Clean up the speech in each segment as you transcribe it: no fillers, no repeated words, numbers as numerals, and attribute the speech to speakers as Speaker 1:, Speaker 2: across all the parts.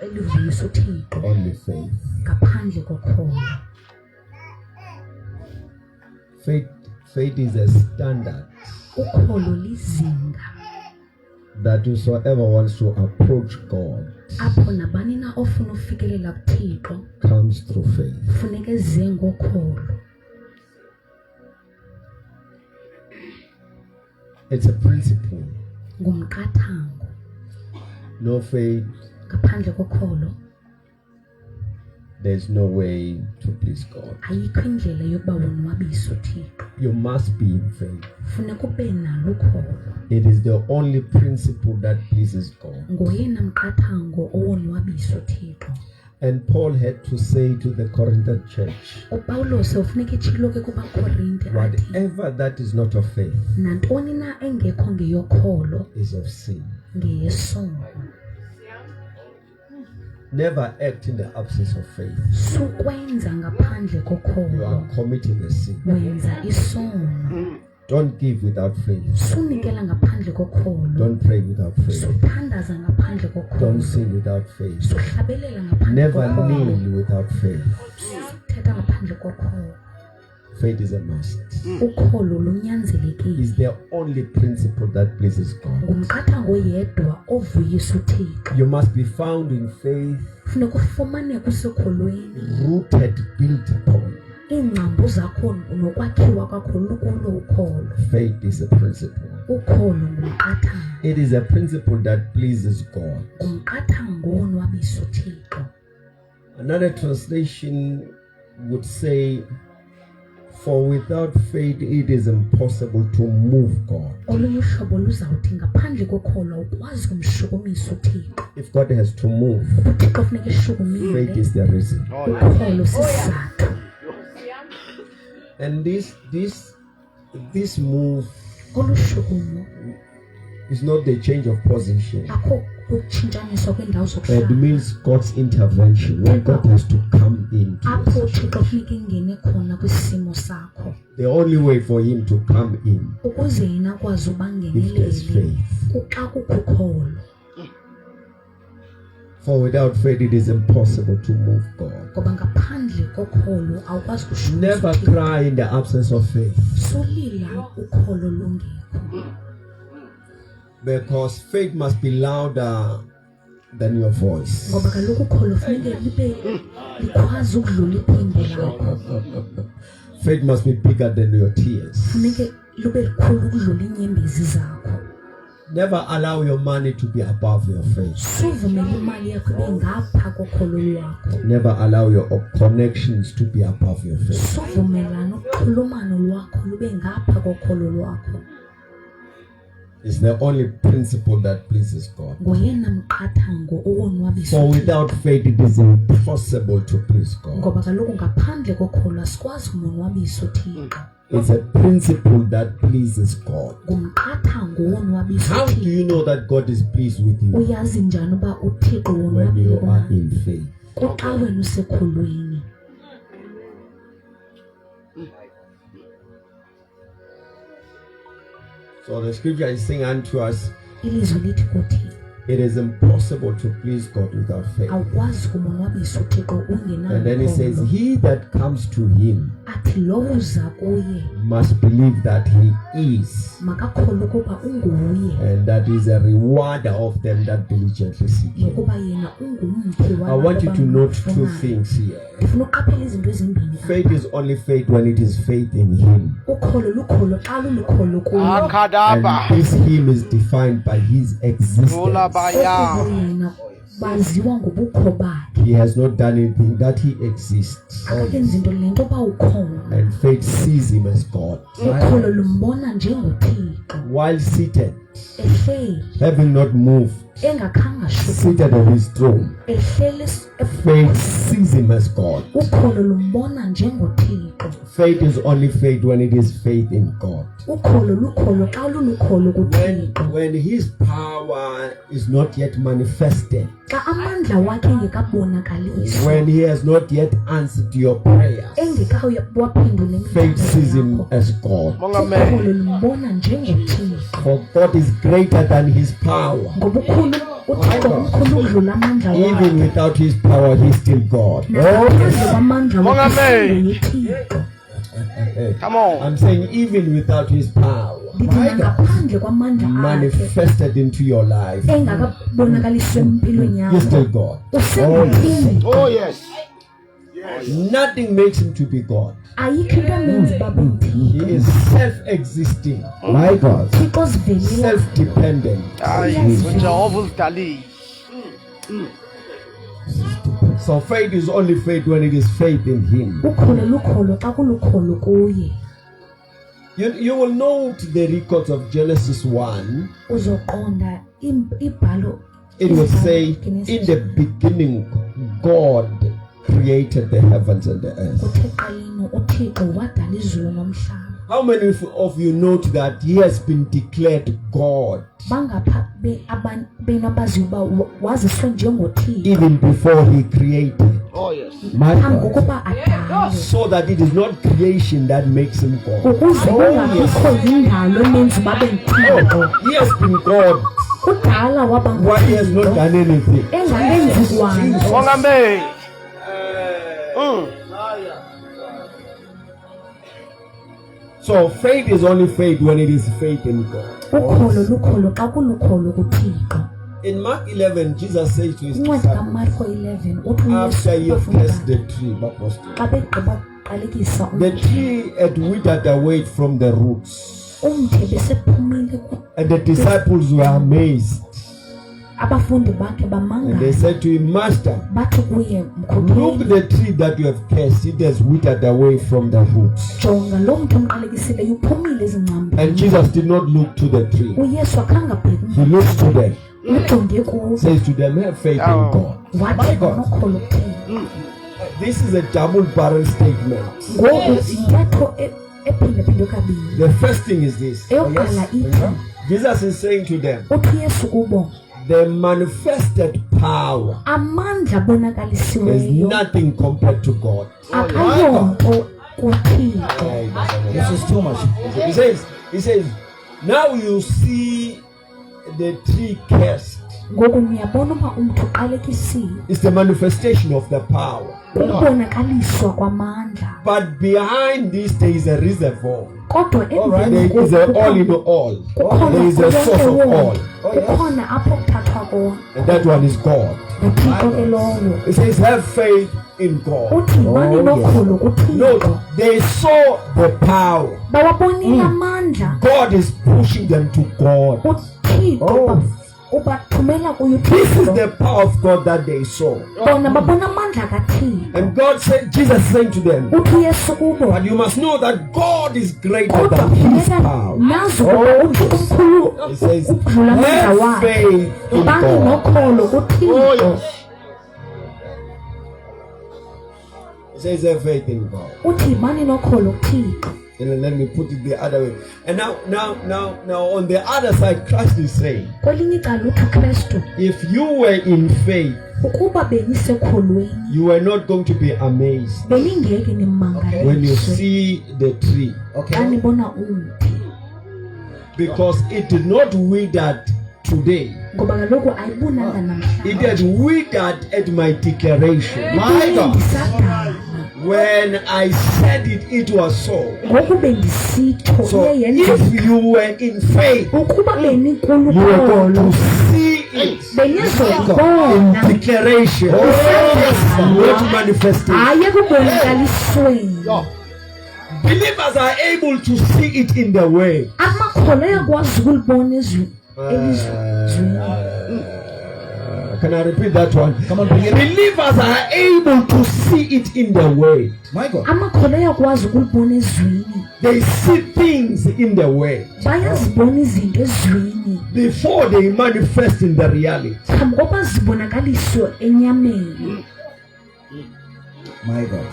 Speaker 1: elivuyisa uThixo.
Speaker 2: Only faith.
Speaker 1: Ngaphandle kokholo.
Speaker 2: Faith is a standard
Speaker 1: Ukholo lizinga
Speaker 2: that whosoever wants to approach God
Speaker 1: apho nabani na ofuna ufikelela kuThixo
Speaker 2: comes through faith.
Speaker 1: funeka eze ngokholo.
Speaker 2: It's a principle.
Speaker 1: Ngumqathango.
Speaker 2: No faith,
Speaker 1: Ngaphandle kokholo
Speaker 2: there's no way to please God.
Speaker 1: ayikho indlela yokuba wonwabise uThixo.
Speaker 2: You must be in faith.
Speaker 1: Funeka ube nalo ukholo.
Speaker 2: It is the only principle that pleases God.
Speaker 1: Ngoyena mqathango owonwabisa uThixo.
Speaker 2: And Paul had to say to the Corinthian church,
Speaker 1: uPawulos ufuneka etshilo ke kubaKorinte athi
Speaker 2: whatever that is not of faith
Speaker 1: nantoni na engekho ngeyokholo
Speaker 2: is of sin.
Speaker 1: ngeyesono.
Speaker 2: Never act in the absence of faith.
Speaker 1: Sukwenza ngaphandle
Speaker 2: You
Speaker 1: kokholo
Speaker 2: are committing a sin.
Speaker 1: wenza isono.
Speaker 2: Don't give without faith.
Speaker 1: Sunikela ngaphandle kokholo.
Speaker 2: Don't pray without faith.
Speaker 1: Suthandaza ngaphandle kokholo.
Speaker 2: Don't sing without faith.
Speaker 1: Suhlabelela ngaphandle
Speaker 2: Never
Speaker 1: kokholo.
Speaker 2: kneel without faith.
Speaker 1: Suthetha ngaphandle kokholo.
Speaker 2: Faith is a must.
Speaker 1: Ukholo lunyanzelekile.
Speaker 2: It's the only principle that pleases God.
Speaker 1: Ngumqathango yedwa ovuyisa uThixo.
Speaker 2: You must be found in faith,
Speaker 1: Funeka ufumaneke usekholweni.
Speaker 2: rooted, built upon.
Speaker 1: Iingcambu zakho nokwakhiwa kwakho lukulo ukholo.
Speaker 2: Faith is a principle.
Speaker 1: Ukholo ngumqathango.
Speaker 2: It is a principle that pleases God.
Speaker 1: Ngumqathango owonwabisa uThixo.
Speaker 2: Another translation would say, for without faith it is impossible to move God.
Speaker 1: Olunye uhlobo luzawuthi ngaphandle kokholo ukwazi kumshukumisa uThixo.
Speaker 2: If God has to move,
Speaker 1: uThixo funeka
Speaker 2: faith
Speaker 1: eshukumile.
Speaker 2: is the reason.
Speaker 1: Ukholo sisizathu.
Speaker 2: And this move
Speaker 1: Olushukumo
Speaker 2: is not the change of position.
Speaker 1: akho ukutshintshaniswa kwendawo
Speaker 2: It
Speaker 1: zokuhlala.
Speaker 2: means God's intervention when God has to come into
Speaker 1: Apho
Speaker 2: your
Speaker 1: uThixo
Speaker 2: situation.
Speaker 1: funeka ingene khona kwisimo sakho.
Speaker 2: The only way for him to come in
Speaker 1: Ukuze yena akwazi
Speaker 2: if there's
Speaker 1: ubangenelele
Speaker 2: faith.
Speaker 1: kuxa kukho ukholo.
Speaker 2: For without faith it is impossible to move God.
Speaker 1: Ngoba ngaphandle kokholo awukwazi kushukumisa
Speaker 2: Never
Speaker 1: uThixo.
Speaker 2: cry in the absence of faith,
Speaker 1: Solila ukholo lungekho.
Speaker 2: because faith must be louder than your voice.
Speaker 1: Ngoba kaloku ukholo funeka likwazi ukudlula iphimbo lakho.
Speaker 2: Faith must be bigger than your tears.
Speaker 1: Funeka lube likhulu ukudlula iinyembezi zakho.
Speaker 2: Never allow your money to be above your faith.
Speaker 1: Suvumela imali yakho ibe ngapha kokholo lwakho.
Speaker 2: Never allow your connections to be above your faith.
Speaker 1: Suvumelana uxhulumano lwakho lube ngapha kokholo lwakho.
Speaker 2: It's the only principle that pleases God.
Speaker 1: Ngoyena mqathango owonwabisa
Speaker 2: For
Speaker 1: uThixo.
Speaker 2: without faith it is impossible to please God.
Speaker 1: Ngoba kaloku ngaphandle kokholo asikwazi kumonwabisa uThixo.
Speaker 2: It's a principle that pleases God.
Speaker 1: Ngumqathango owonwabisa
Speaker 2: How do
Speaker 1: uThixo.
Speaker 2: you know that God is pleased with you?
Speaker 1: Uyazi njani uba uThixo
Speaker 2: When
Speaker 1: wonwabile
Speaker 2: you are
Speaker 1: kunawe?
Speaker 2: in faith.
Speaker 1: Kuxa wena usekholweni.
Speaker 2: So the scripture is saying unto us,
Speaker 1: Ilizwi lithi kuthi
Speaker 2: it is impossible to please God without faith.
Speaker 1: awukwazi kumonwabisa uThixo
Speaker 2: And then he says,
Speaker 1: ungenalo.
Speaker 2: he that comes to him
Speaker 1: Athi lo uza kuye
Speaker 2: must believe that he is,
Speaker 1: makakholwe ukuba unguye
Speaker 2: and that is a rewarder of them that diligently seek him.
Speaker 1: nokuba yena ungumthi
Speaker 2: I want you to note two things here.
Speaker 1: Ndifuna uqaphela izinto ezimbini.
Speaker 2: Faith is only faith when it is faith in him.
Speaker 1: Ukholo lukholo xa lulukholo kuye.
Speaker 2: And this him is defined by his existence.
Speaker 1: Yena baziwa ngobukho bakhe.
Speaker 2: He has not done anything, that he exists.
Speaker 1: Akakenzi into le nto ba ukhona.
Speaker 2: And faith sees him as God.
Speaker 1: Ukholo lumbona njengoThixo.
Speaker 2: While seated,
Speaker 1: Ehleli
Speaker 2: having not moved,
Speaker 1: engakhanga shuku.
Speaker 2: seated on his throne,
Speaker 1: Ehleli
Speaker 2: faith sees him as God.
Speaker 1: ukholo lumbona njengoThixo.
Speaker 2: Faith is only faith when it is faith in God.
Speaker 1: Ukholo lukholo xa lulukholo kuThixo.
Speaker 2: When his power is not yet manifested,
Speaker 1: Xa amandla wakhe engekabonakaliswa.
Speaker 2: when he has not yet answered your prayers,
Speaker 1: engekawaphendule
Speaker 2: faith sees him as God.
Speaker 1: ukholo lumbona njengoThixo.
Speaker 2: For God is greater than his power.
Speaker 1: Ngoba ukhulu uthixo umkhulu udlula amandla wakhe.
Speaker 2: Even without his power, he's still God.
Speaker 1: Ngaphandle kwamandla wakhe uthixo.
Speaker 3: Come on.
Speaker 2: I'm saying even without his power
Speaker 1: Ndithi ngaphandle kwamandla akhe
Speaker 2: manifested into your life,
Speaker 1: engakabonakaliswe empilweni
Speaker 2: you're still
Speaker 1: yakho.
Speaker 2: God.
Speaker 1: Usenguthixo.
Speaker 3: Oh, yes.
Speaker 2: Nothing makes him to be God.
Speaker 1: Ayikho into amenza baba
Speaker 2: He
Speaker 1: uthixo.
Speaker 2: is self-existing. My God.
Speaker 1: Uthixo ozivelela.
Speaker 2: Self-dependent.
Speaker 3: Jehovah uzidalile.
Speaker 2: So faith is only faith when it is faith in him.
Speaker 1: Ukholo lukholo xa kulukholo kuye.
Speaker 2: You will note the records of Genesis 1.
Speaker 1: Uzoqonda ibhalo.
Speaker 2: It will say, in the beginning, God created the heavens and the earth.
Speaker 1: Uthixo uthixo wadala izulu nomhlaba.
Speaker 2: How many of you note that he has been declared God
Speaker 1: Bangapha benabazi uba waziswe njengothixo.
Speaker 2: even before he created?
Speaker 3: Oh, yes.
Speaker 2: My
Speaker 1: Phambi
Speaker 2: God.
Speaker 1: kokuba adale.
Speaker 2: So that it is not creation that makes him God.
Speaker 1: Ukuze kungabikho indalo emenza babe uthixo.
Speaker 2: He has been God.
Speaker 1: Kudala waba
Speaker 2: Why he has not done anything?
Speaker 1: engakenzi kwanto.
Speaker 3: Mongambe.
Speaker 2: So faith is only faith when it is faith in God.
Speaker 1: Ukholo lukholo xa kulukholo kuthixo.
Speaker 2: In Mark 11, Jesus says to his
Speaker 1: Incwadi
Speaker 2: disciples,
Speaker 1: kaMarko 11 uthi
Speaker 2: after you have
Speaker 1: uYesu
Speaker 2: cursed the tree, Apostle,
Speaker 1: xa begqiba qalekisa
Speaker 2: the tree had withered away from the roots,
Speaker 1: umthi besephumile
Speaker 2: and the disciples were amazed.
Speaker 1: abafundi bakhe
Speaker 2: And they
Speaker 1: bamangala
Speaker 2: said to him, Master,
Speaker 1: bathi kuye
Speaker 2: look,
Speaker 1: mkhokheli
Speaker 2: the tree that you have cursed, it has withered away from the roots.
Speaker 1: jonga lo mntu omqalekisileyo uphumile
Speaker 2: And
Speaker 1: ezingcambini.
Speaker 2: Jesus did not look to the tree.
Speaker 1: uYesu akhange abheke
Speaker 2: He looks to them,
Speaker 1: ujonge kuwo
Speaker 2: says to them, have faith in God.
Speaker 1: wathi nokholo kuthixo.
Speaker 2: This is a double-barrel statement.
Speaker 1: Ngoku intetho ephindaphindwe kabini.
Speaker 2: The first thing is this.
Speaker 1: Eyokuqala ithi
Speaker 2: Jesus is saying to them,
Speaker 1: uthi uYesu kubo
Speaker 2: the manifested power
Speaker 1: amandla
Speaker 2: is
Speaker 1: abonakalisiweyo
Speaker 2: nothing compared to God.
Speaker 1: akayonto kuthixo.
Speaker 2: This is too much. He says, now you see the tree cursed.
Speaker 1: Ngoku niyabona uba umntu uqalekisiwe
Speaker 2: It's the manifestation of the power.
Speaker 1: ukubonakaliswa kwamandla.
Speaker 2: But behind this, there is a reservoir.
Speaker 1: Kodwa
Speaker 2: There is a all in all. There is a source of all.
Speaker 1: kukhona apho kuthathwa khona
Speaker 2: And that one is God.
Speaker 1: uthixo ke lowo.
Speaker 2: It says, have faith in God.
Speaker 1: Uthi mani nokholo kuthixo.
Speaker 2: Note, they saw the power.
Speaker 1: Bawabonile amandla.
Speaker 2: God is pushing them to God.
Speaker 1: Uthixo ubathumela kuye
Speaker 2: This is
Speaker 1: uthixo.
Speaker 2: the power of God that they saw.
Speaker 1: Bona babona amandla kathixo.
Speaker 2: And God said, Jesus saying to them,
Speaker 1: Uthi uYesu kubo
Speaker 2: but you must know that God is greater
Speaker 1: kodwa
Speaker 2: than his
Speaker 1: funeka
Speaker 2: power.
Speaker 1: nazi ukuba uthixo umkhulu
Speaker 2: He says,
Speaker 1: ukudlula amandla
Speaker 2: have
Speaker 1: wakhe.
Speaker 2: faith in
Speaker 1: Bani
Speaker 2: God.
Speaker 1: nokholo kuthixo.
Speaker 2: He says, have faith in God.
Speaker 1: Uthi mani nokholo kuthixo.
Speaker 2: And then let me put it the other way. And now on the other side, Christ is saying,
Speaker 1: Kwelinye icala uthi uKristu
Speaker 2: if you were in faith,
Speaker 1: ukuba benisekholweni
Speaker 2: you were not going to be amazed
Speaker 1: beningeke
Speaker 2: when you
Speaker 1: nimangaliswe
Speaker 2: see the tree.
Speaker 1: xa nibona umthi,
Speaker 2: Because it did not wither today.
Speaker 1: ngoba kaloku ayibunanga
Speaker 2: It
Speaker 1: namhlanje.
Speaker 2: had withered at my declaration.
Speaker 1: Ndisadala
Speaker 2: When I said it, it was so.
Speaker 1: ngoku bendisitsho
Speaker 2: So
Speaker 1: iye yenzeka.
Speaker 2: if you were in faith,
Speaker 1: Ukuba
Speaker 2: you were going to
Speaker 1: benikulukholo
Speaker 2: see it
Speaker 1: benizobona
Speaker 2: in declaration, not manifestation.
Speaker 1: hayi ekubonakalisweni.
Speaker 2: Believers are able to see it in the way.
Speaker 1: Amakholwa ayakwazi ukulibona elizweni.
Speaker 2: Can I repeat that one? Come on, believers are able to see it in the way. My God.
Speaker 1: Amakholwa ayakwazi ukulibona ezweni.
Speaker 2: They see things in the way
Speaker 1: Bayazibona izinto ezweni
Speaker 2: before they manifest in the reality.
Speaker 1: phambi kokuba zibonakaliswe enyameni.
Speaker 2: My God.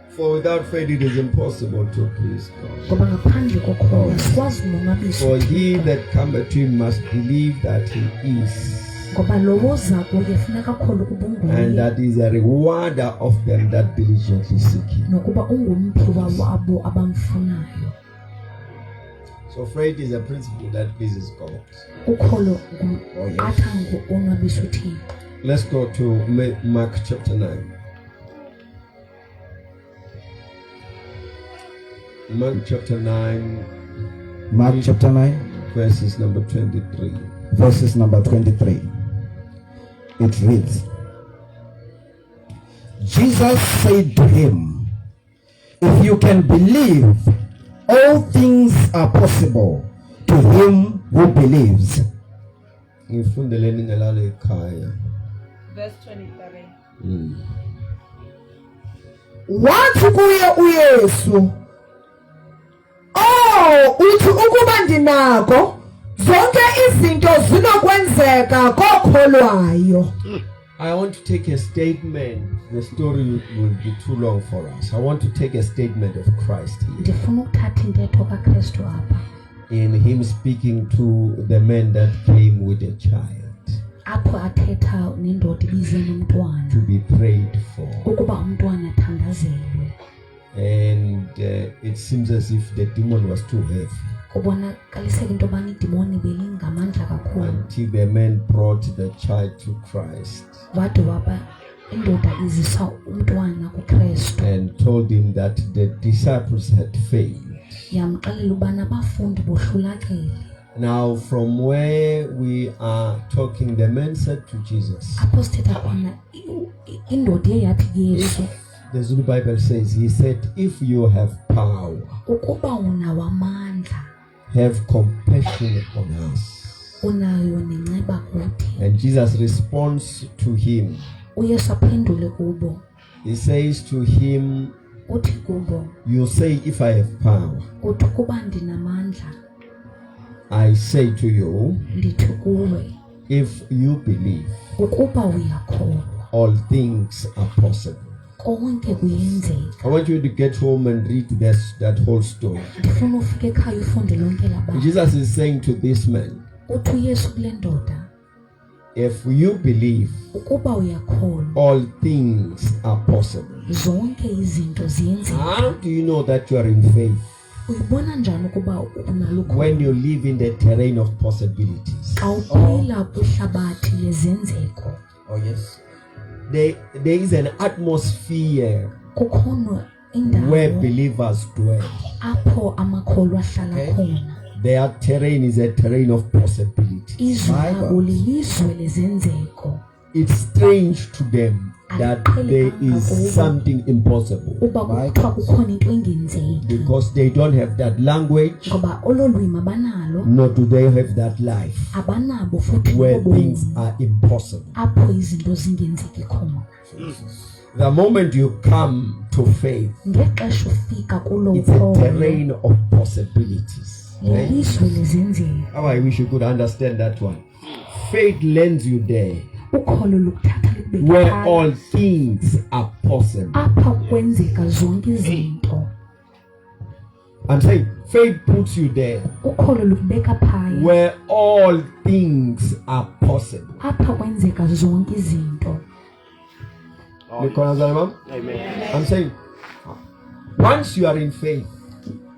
Speaker 2: For without faith it is impossible to please God.
Speaker 1: Ngoba ngaphandle kokholo sikwazi umonwabisa
Speaker 2: For he
Speaker 1: uThixo.
Speaker 2: that cometh to him must believe that he is,
Speaker 1: Ngoba lowo oza kuye funeka akholwe ukuba
Speaker 2: and
Speaker 1: unguye
Speaker 2: that is a rewarder of them that diligently seek him.
Speaker 1: nokuba ungumphi wabo abamfunayo.
Speaker 2: So faith is a principle that pleases God.
Speaker 1: Ukholo
Speaker 2: Oh, yes.
Speaker 1: athanga onwabisa uThixo.
Speaker 2: Let's go to Mark chapter 9. Mark chapter 9.
Speaker 4: Mark chapter 9,
Speaker 2: Verses number 23.
Speaker 4: verses number 23. It reads, Jesus said to him, if you can believe, all things are possible to him who believes.
Speaker 2: Ngifundeleni ngelalo ekhaya.
Speaker 5: Verse 23.
Speaker 6: wathi kuye uYesu, uthi ukuba ndinako zonke izinto zinokwenzeka kokholwayo.
Speaker 2: I want to take a statement. The story will be too long for us. I want to take a statement of Christ here.
Speaker 1: Ndifuna ukuthatha intetho kaKristu apha.
Speaker 2: In him speaking to the man that came with a child
Speaker 1: Apho athetha nendoda ibize nomntwana
Speaker 2: to be prayed for.
Speaker 1: ukuba umntwana athandazelwe.
Speaker 2: And it seems as if the demon was too heavy
Speaker 1: Kubonakaliseka into yobana idimoni belingamandla kakhulu.
Speaker 2: until the man brought the child to Christ
Speaker 1: Wade waba indoda izisa umntwana kuKristu.
Speaker 2: and told him that the disciples had failed.
Speaker 1: Yamxelela ubana abafundi bohlulakele.
Speaker 2: Now, from where we are talking, the man said to Jesus,
Speaker 1: Apho sithetha khona indoda eyathi Yesu,
Speaker 2: the Zulu Bible says, he said, if you have power,
Speaker 1: ukuba unawo amandla,
Speaker 2: have compassion on us.
Speaker 1: unayo nenceba kuthi.
Speaker 2: And Jesus responds to him.
Speaker 1: uYesu aphendule kubo,
Speaker 2: He says to him,
Speaker 1: uthi kubo,
Speaker 2: you say, if I have power,
Speaker 1: uthi ukuba ndinamandla,
Speaker 2: I say to you,
Speaker 1: ndithi kuwe,
Speaker 2: if you believe,
Speaker 1: ukuba uyakholwa,
Speaker 2: all things are possible.
Speaker 1: konke kuyenzeka.
Speaker 2: I want you to get home and read that whole story.
Speaker 1: Ndifuna ufike ekhaya ufunde lonke laba.
Speaker 2: Jesus is saying to this man,
Speaker 1: Uthi uYesu kule ndoda,
Speaker 2: if you believe,
Speaker 1: ukuba uyakholwa,
Speaker 2: all things are possible.
Speaker 1: zonke izinto ziyenzeka.
Speaker 2: How do you know that you are in faith?
Speaker 1: Uyibona njani ukuba unalukho?
Speaker 2: When you live in the terrain of possibilities.
Speaker 1: Xa uphila kwihlabathi lezenzeko.
Speaker 2: Oh yes. There is an atmosphere
Speaker 1: Kukhona
Speaker 2: where
Speaker 1: indawo
Speaker 2: believers dwell.
Speaker 1: apho amakholwa ahlala khona.
Speaker 2: Their terrain is a terrain of possibilities.
Speaker 1: Izwe labo lilizwe lezenzeko.
Speaker 2: It's strange to them that there is something impossible
Speaker 1: Uba kuthiwa kukhona into engenzeki.
Speaker 2: because they don't have that language,
Speaker 1: Ngoba olo lwimi abanalo,
Speaker 2: nor do they have that life
Speaker 1: abanabo futhi
Speaker 2: where
Speaker 1: ubomi
Speaker 2: things are impossible.
Speaker 1: apho izinto zingenzeki khona.
Speaker 2: The moment you come to faith,
Speaker 1: Ngexesha ufika kulo
Speaker 2: it's a
Speaker 1: ukholo,
Speaker 2: terrain of possibilities. Okay?
Speaker 1: lilizwe lezenzeko.
Speaker 2: How I wish you could understand that one. Faith lands you there
Speaker 1: Ukholo lukuthatha likubeke
Speaker 2: where
Speaker 1: phaya,
Speaker 2: all things are possible.
Speaker 1: apha kwenzeka zonke izinto.
Speaker 2: I'm saying faith puts you there
Speaker 1: Ukholo lukubeka phaya,
Speaker 2: where all things are possible.
Speaker 1: apha kwenzeka zonke izinto.
Speaker 3: Amen.
Speaker 2: I'm saying once you are in faith,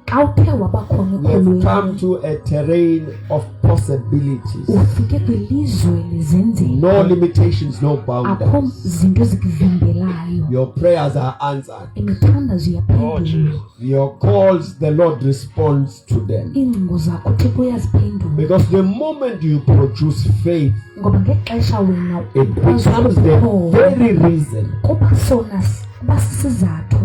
Speaker 1: Xa uthe waba khona
Speaker 2: you have come
Speaker 1: ekholweni,
Speaker 2: to a terrain of possibilities.
Speaker 1: ufike kwilizwe lezenzeko.
Speaker 2: No limitations, no
Speaker 1: Akho
Speaker 2: boundaries.
Speaker 1: zinto zikuvimbelayo.
Speaker 2: Your prayers are answered.
Speaker 1: Imithandazo iyaphendulwa.
Speaker 2: Your calls, the Lord responds to them.
Speaker 1: Iingcingo zakho uThixo uyaziphendula.
Speaker 2: Because the moment you produce faith,
Speaker 1: Ngoba ngexesha wena
Speaker 2: it becomes the very reason.
Speaker 1: kuba sona kuba sisizathu,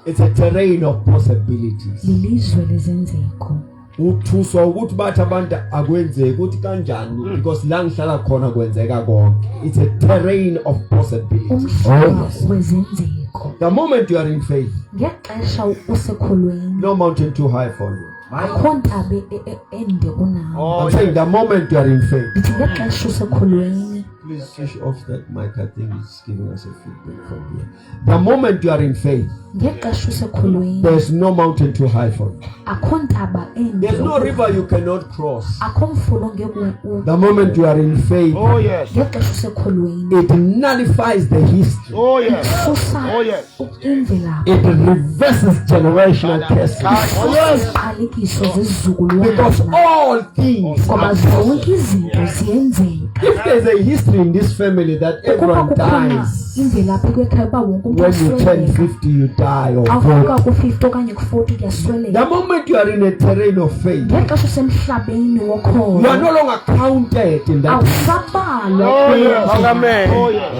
Speaker 2: It's a terrain of possibilities.
Speaker 1: lilizwe lezenzeko.
Speaker 2: Uthuswa ukuthi bathi abantu akwenzeki ukuthi kanjani because la ngihlala khona kwenzeka konke. It's a terrain of possibilities.
Speaker 1: Umhlaba wezenzeko.
Speaker 2: The moment you are in faith,
Speaker 1: Ngexesha usekholweni,
Speaker 2: no mountain too high for you.
Speaker 1: akho ntabe ende kunawe.
Speaker 2: I'm saying the moment you are in faith,
Speaker 1: Ndithi ngexesha usekholweni,
Speaker 2: Please switch off that mic. I think it's giving us a feedback from here. The moment you are in faith,
Speaker 1: ngexesha usekholweni
Speaker 2: there's no mountain too high for you.
Speaker 1: akho ntaba
Speaker 2: There's no river you cannot cross.
Speaker 1: akho mfulo ngeke
Speaker 2: The moment you are in faith,
Speaker 3: Oh yes.
Speaker 1: ngexesha usekholweni
Speaker 2: it nullifies the history.
Speaker 3: Oh yes.
Speaker 1: susa
Speaker 3: Oh yes.
Speaker 1: imvelaphi
Speaker 2: It reverses generational curses.
Speaker 1: iziqalekiso zezizukulwana
Speaker 2: Because all things
Speaker 1: ngoba
Speaker 2: are
Speaker 1: zonke izinto ziyenzeka
Speaker 2: If there's a history in this family that
Speaker 1: ukuba
Speaker 2: everyone
Speaker 1: kukhona
Speaker 2: dies,
Speaker 1: imvelaphi kwekhaya uba wonke umntu
Speaker 2: when you turn
Speaker 1: asweleka
Speaker 2: 50, you die or
Speaker 1: awufika
Speaker 2: 40.
Speaker 1: ku-50 okanye ku-40
Speaker 2: The
Speaker 1: kuyasweleka
Speaker 2: moment you are in a terrain of faith,
Speaker 1: ngexesha usemhlabeni
Speaker 2: you are
Speaker 1: wokholo
Speaker 2: no longer counted in that.
Speaker 1: awusabalwa
Speaker 3: Oh yes.
Speaker 1: kwendlela.
Speaker 3: Amen. Oh yes.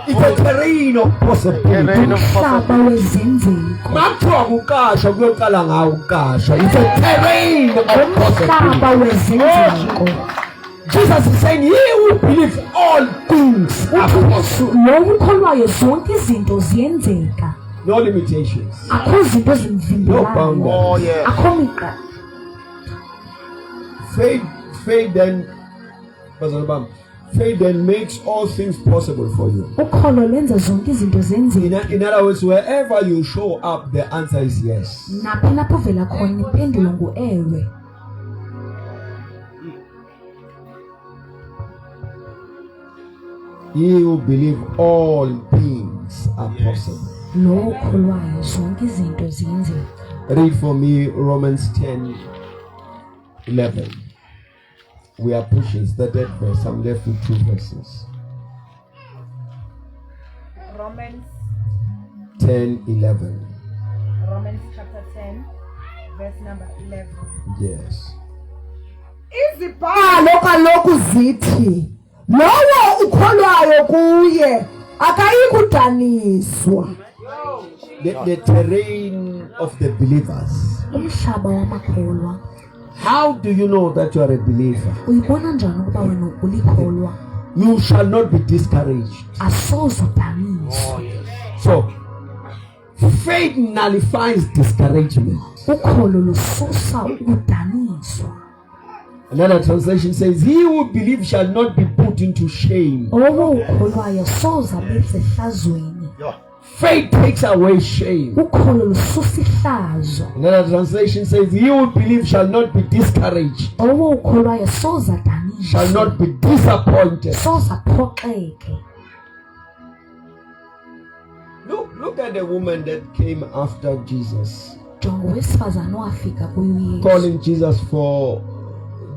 Speaker 2: It's a terrain of possibility.
Speaker 3: Terrain of
Speaker 1: umhlaba wezenzeko
Speaker 2: Makuthiwa kukasha kuyoqala ngawo ukasha. It's a terrain of
Speaker 1: umhlaba
Speaker 2: possibility.
Speaker 1: wezenzeko
Speaker 2: Jesus is saying, he who believes all things are
Speaker 1: uthi
Speaker 2: possible.
Speaker 1: lo ukholwayo zonke izinto ziyenzeka
Speaker 2: No limitations.
Speaker 1: akho zinto
Speaker 2: No
Speaker 1: ezimvimbelayo
Speaker 2: boundaries.
Speaker 3: Oh yes.
Speaker 1: akho miqa
Speaker 2: Faith then, Pastor Bam, faith then makes all things possible for you.
Speaker 1: ukholo lenza zonke izinto zenzeka
Speaker 2: In other words, wherever you show up, the answer is yes.
Speaker 1: naphi lapho vela khona impendulo ngu-ewe
Speaker 2: He who believes all things are possible.
Speaker 1: lo ukholwayo zonke izinto ziyenzeka
Speaker 2: Read for me Romans 10:11. We are pushing. It's the third verse. I'm left with 2 verses.
Speaker 5: Romans
Speaker 2: 10:11.
Speaker 5: chapter 10, verse number 11.
Speaker 2: Yes.
Speaker 6: izibhalo kaloku zithi lowo ukholwayo kuye akayikudaniswa.
Speaker 2: The terrain of the believers.
Speaker 1: umhlaba wamakholwa
Speaker 2: How do you know that you are a believer?
Speaker 1: uyibona njani ukuba wena ulikholwa
Speaker 2: You shall not be discouraged.
Speaker 1: asoze udaniswa
Speaker 2: So, faith nullifies discouragement.
Speaker 1: ukholo lususa ukudaniswa
Speaker 2: Another translation says, he who believes shall not be put into shame.
Speaker 1: owo ukholwayo soze abesehlazweni
Speaker 2: Faith takes away shame.
Speaker 1: ukholo lususa ihlazo
Speaker 2: Another translation says, he who believes shall not be discouraged,
Speaker 1: owo ukholwayo soze
Speaker 2: shall
Speaker 1: adaniswa
Speaker 2: not be disappointed.
Speaker 1: soze aphoxeke
Speaker 2: Look at the woman that came after Jesus,
Speaker 1: jonga owesifazane owafika kuyo uyesu
Speaker 2: calling Jesus for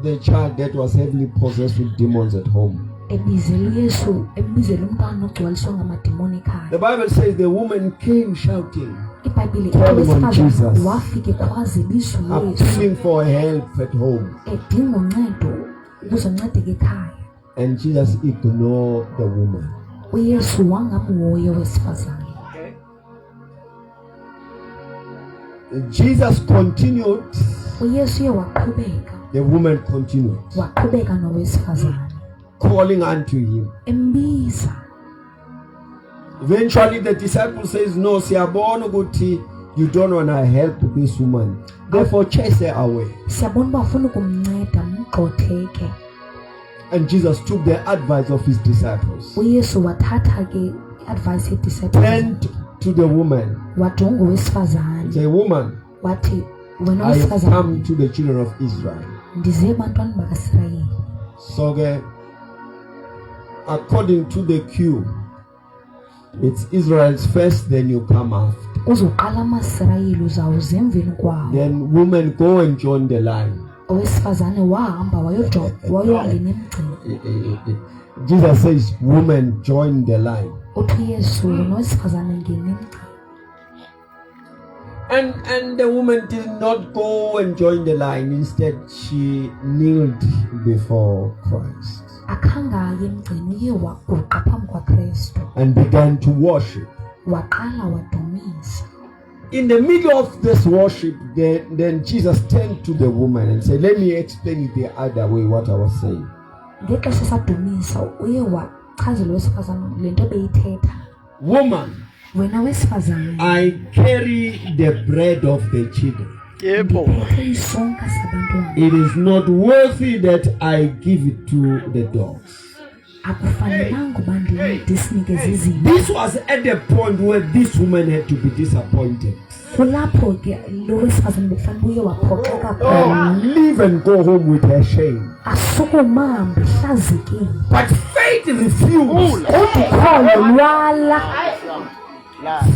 Speaker 2: the child that was heavily possessed with demons at home.
Speaker 1: ebizela uyesu ebizela umntwana ogcwaliswa ngamadimoni ekhaya
Speaker 2: The Bible says the woman came shouting,
Speaker 1: ibhayibhile
Speaker 2: Calling on
Speaker 1: owesifazane
Speaker 2: Jesus.
Speaker 1: wafika ekhwaza ebiza uyesu
Speaker 2: appealing for help at home.
Speaker 1: edinga uncedo ukuze ancedeke ekhaya
Speaker 2: And Jesus ignored the woman.
Speaker 1: uyesu wangamhoyi owesifazane
Speaker 2: Jesus continued,
Speaker 1: uyesu uye waqhubeka
Speaker 2: the woman continued,
Speaker 1: waqhubeka nowesifazane
Speaker 2: calling unto him.
Speaker 1: embiza
Speaker 2: Eventually the disciple says, no, siyabona ukuthi you don't want to help this woman. Therefore chase her away.
Speaker 1: siyabona uba ufuna ukumnceda mgxotheke
Speaker 2: And Jesus took the advice of his disciples.
Speaker 1: uyesu wathatha ke i-advice yedisciples
Speaker 2: Turned to the woman.
Speaker 1: wajonga owesifazane
Speaker 2: Say, woman,
Speaker 1: wathi wena
Speaker 2: I have
Speaker 1: owesifazane
Speaker 2: come to the children of Israel.
Speaker 1: ndize ebantwana bakasirayeli
Speaker 2: So according to the queue, it's Israel's first, then you come after.
Speaker 1: uzoqala amasirayeli uzawuze emveni kwawo
Speaker 2: Then women go and join the line.
Speaker 1: owesifazane wahamba wayongena emgcini
Speaker 2: Jesus says, women join the line.
Speaker 1: uthi uyesu wena owesifazane ngena emgcini
Speaker 2: And the woman did not go and join the line. Instead, she kneeled before Christ
Speaker 1: akhangaye emgcini uye waguqa phambi kwakristu
Speaker 2: and began to worship.
Speaker 1: waqala wadumisa
Speaker 2: In the middle of this worship, then Jesus turned to the woman and said, let me explain it the other way, what I was saying.
Speaker 1: ngexesha sadumisa uye wachazela owesifazane le nto beyithetha
Speaker 2: Woman,
Speaker 1: wena wesifazane
Speaker 2: I carry the bread of the children.
Speaker 3: Yebo.
Speaker 1: ndiphethe isonka sabantwana
Speaker 2: It is not worthy that I give it to the dogs.
Speaker 1: akufanelanga uba ndincede sinikeze izinto.
Speaker 2: This was at the point where this woman had to be disappointed.
Speaker 1: Kulapho ke lo wesifazane bekufanele uye waphoxeka khona.
Speaker 2: Leave and go home with her shame.
Speaker 1: Asukumambe hlazekile.
Speaker 2: But faith refused.
Speaker 1: Ukholo lwala.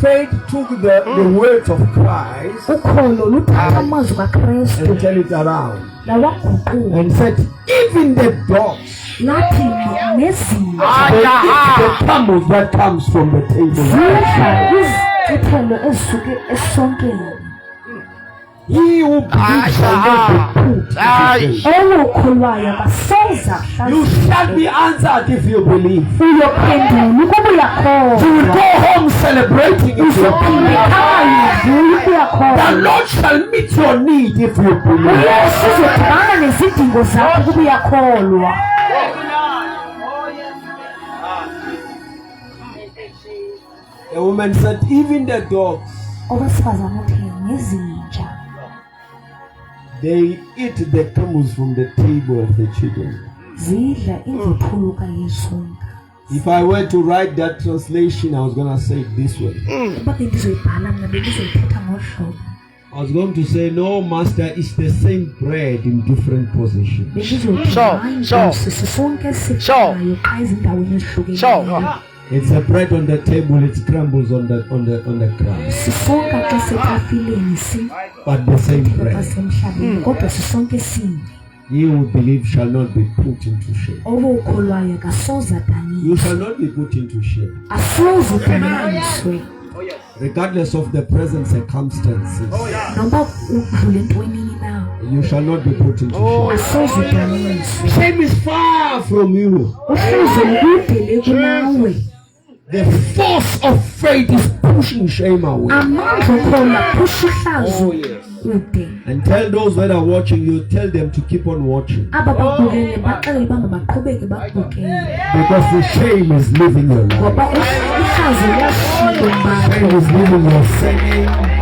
Speaker 2: Faith took the words of Christ
Speaker 1: Ukholo luthatha amazwi kaKristu
Speaker 2: and turned it around
Speaker 1: lawaguqula.
Speaker 2: and said, even the dogs,
Speaker 1: Lathi nezinja
Speaker 2: they eat the camels that comes from the table.
Speaker 1: zidla izithelo ezisuke esonkeni.
Speaker 2: He who believes shall not be put to shame.
Speaker 1: Okholwayo akasoza
Speaker 2: You shall be answered if you believe.
Speaker 1: uyophendula ukuba uyakholwa.
Speaker 2: You will go home celebrating if you believe.
Speaker 1: Ukhaya
Speaker 2: The
Speaker 1: uyakholwa.
Speaker 2: Lord shall meet your need if you believe.
Speaker 1: uyesu uzodibana nezidingo zakho ukuba uyakholwa.
Speaker 2: The woman said, even the dogs,
Speaker 1: Owesifazane uthi nezinja
Speaker 2: they eat the camels from the table of the children.
Speaker 1: zidla imvuthuluka yesonka.
Speaker 2: If I were to write that translation, I was going to say it this way.
Speaker 1: Uba bendizoyibhala mna bendizoyithetha ngohlobo.
Speaker 2: I was going to say, no, master, it's the same bread in different positions.
Speaker 1: Bendizothi
Speaker 3: Sure,
Speaker 1: hayi
Speaker 3: sure.
Speaker 1: Nkosi, sisonke
Speaker 3: Sure.
Speaker 1: sifanayo xa ezindaweni ezihlukeneyo.
Speaker 3: Sure.
Speaker 2: It's a bread on the table, it crumbles on the ground.
Speaker 1: Sisonka xa setafileni
Speaker 2: But the same
Speaker 1: xa
Speaker 2: bread.
Speaker 1: semhlabeni kodwa sisonke sinye.
Speaker 2: He who believes shall not be put into shame.
Speaker 1: Okholwayo akasoze
Speaker 2: You
Speaker 1: adaniswe.
Speaker 2: shall not be put into shame.
Speaker 1: Asoze udanganiswe.
Speaker 2: Regardless of the present circumstances,
Speaker 1: Noba udlule entwenini na
Speaker 2: you shall not be put into shame.
Speaker 1: asoze udaniswe.
Speaker 2: Shame is far from you.
Speaker 1: Uhleze kude kunawe.
Speaker 2: The force of faith is pushing shame away.
Speaker 1: Amandla okholwa phusha ihlazo kude.
Speaker 2: And tell those that are watching, you tell them to keep on watching.
Speaker 1: Aba babukele baxelele uba mabaqhubeke babukele.
Speaker 2: Because the shame is living your life.
Speaker 1: Ngoba ihlazo liyashiya
Speaker 2: Shame
Speaker 1: bakho.
Speaker 2: is living your sin.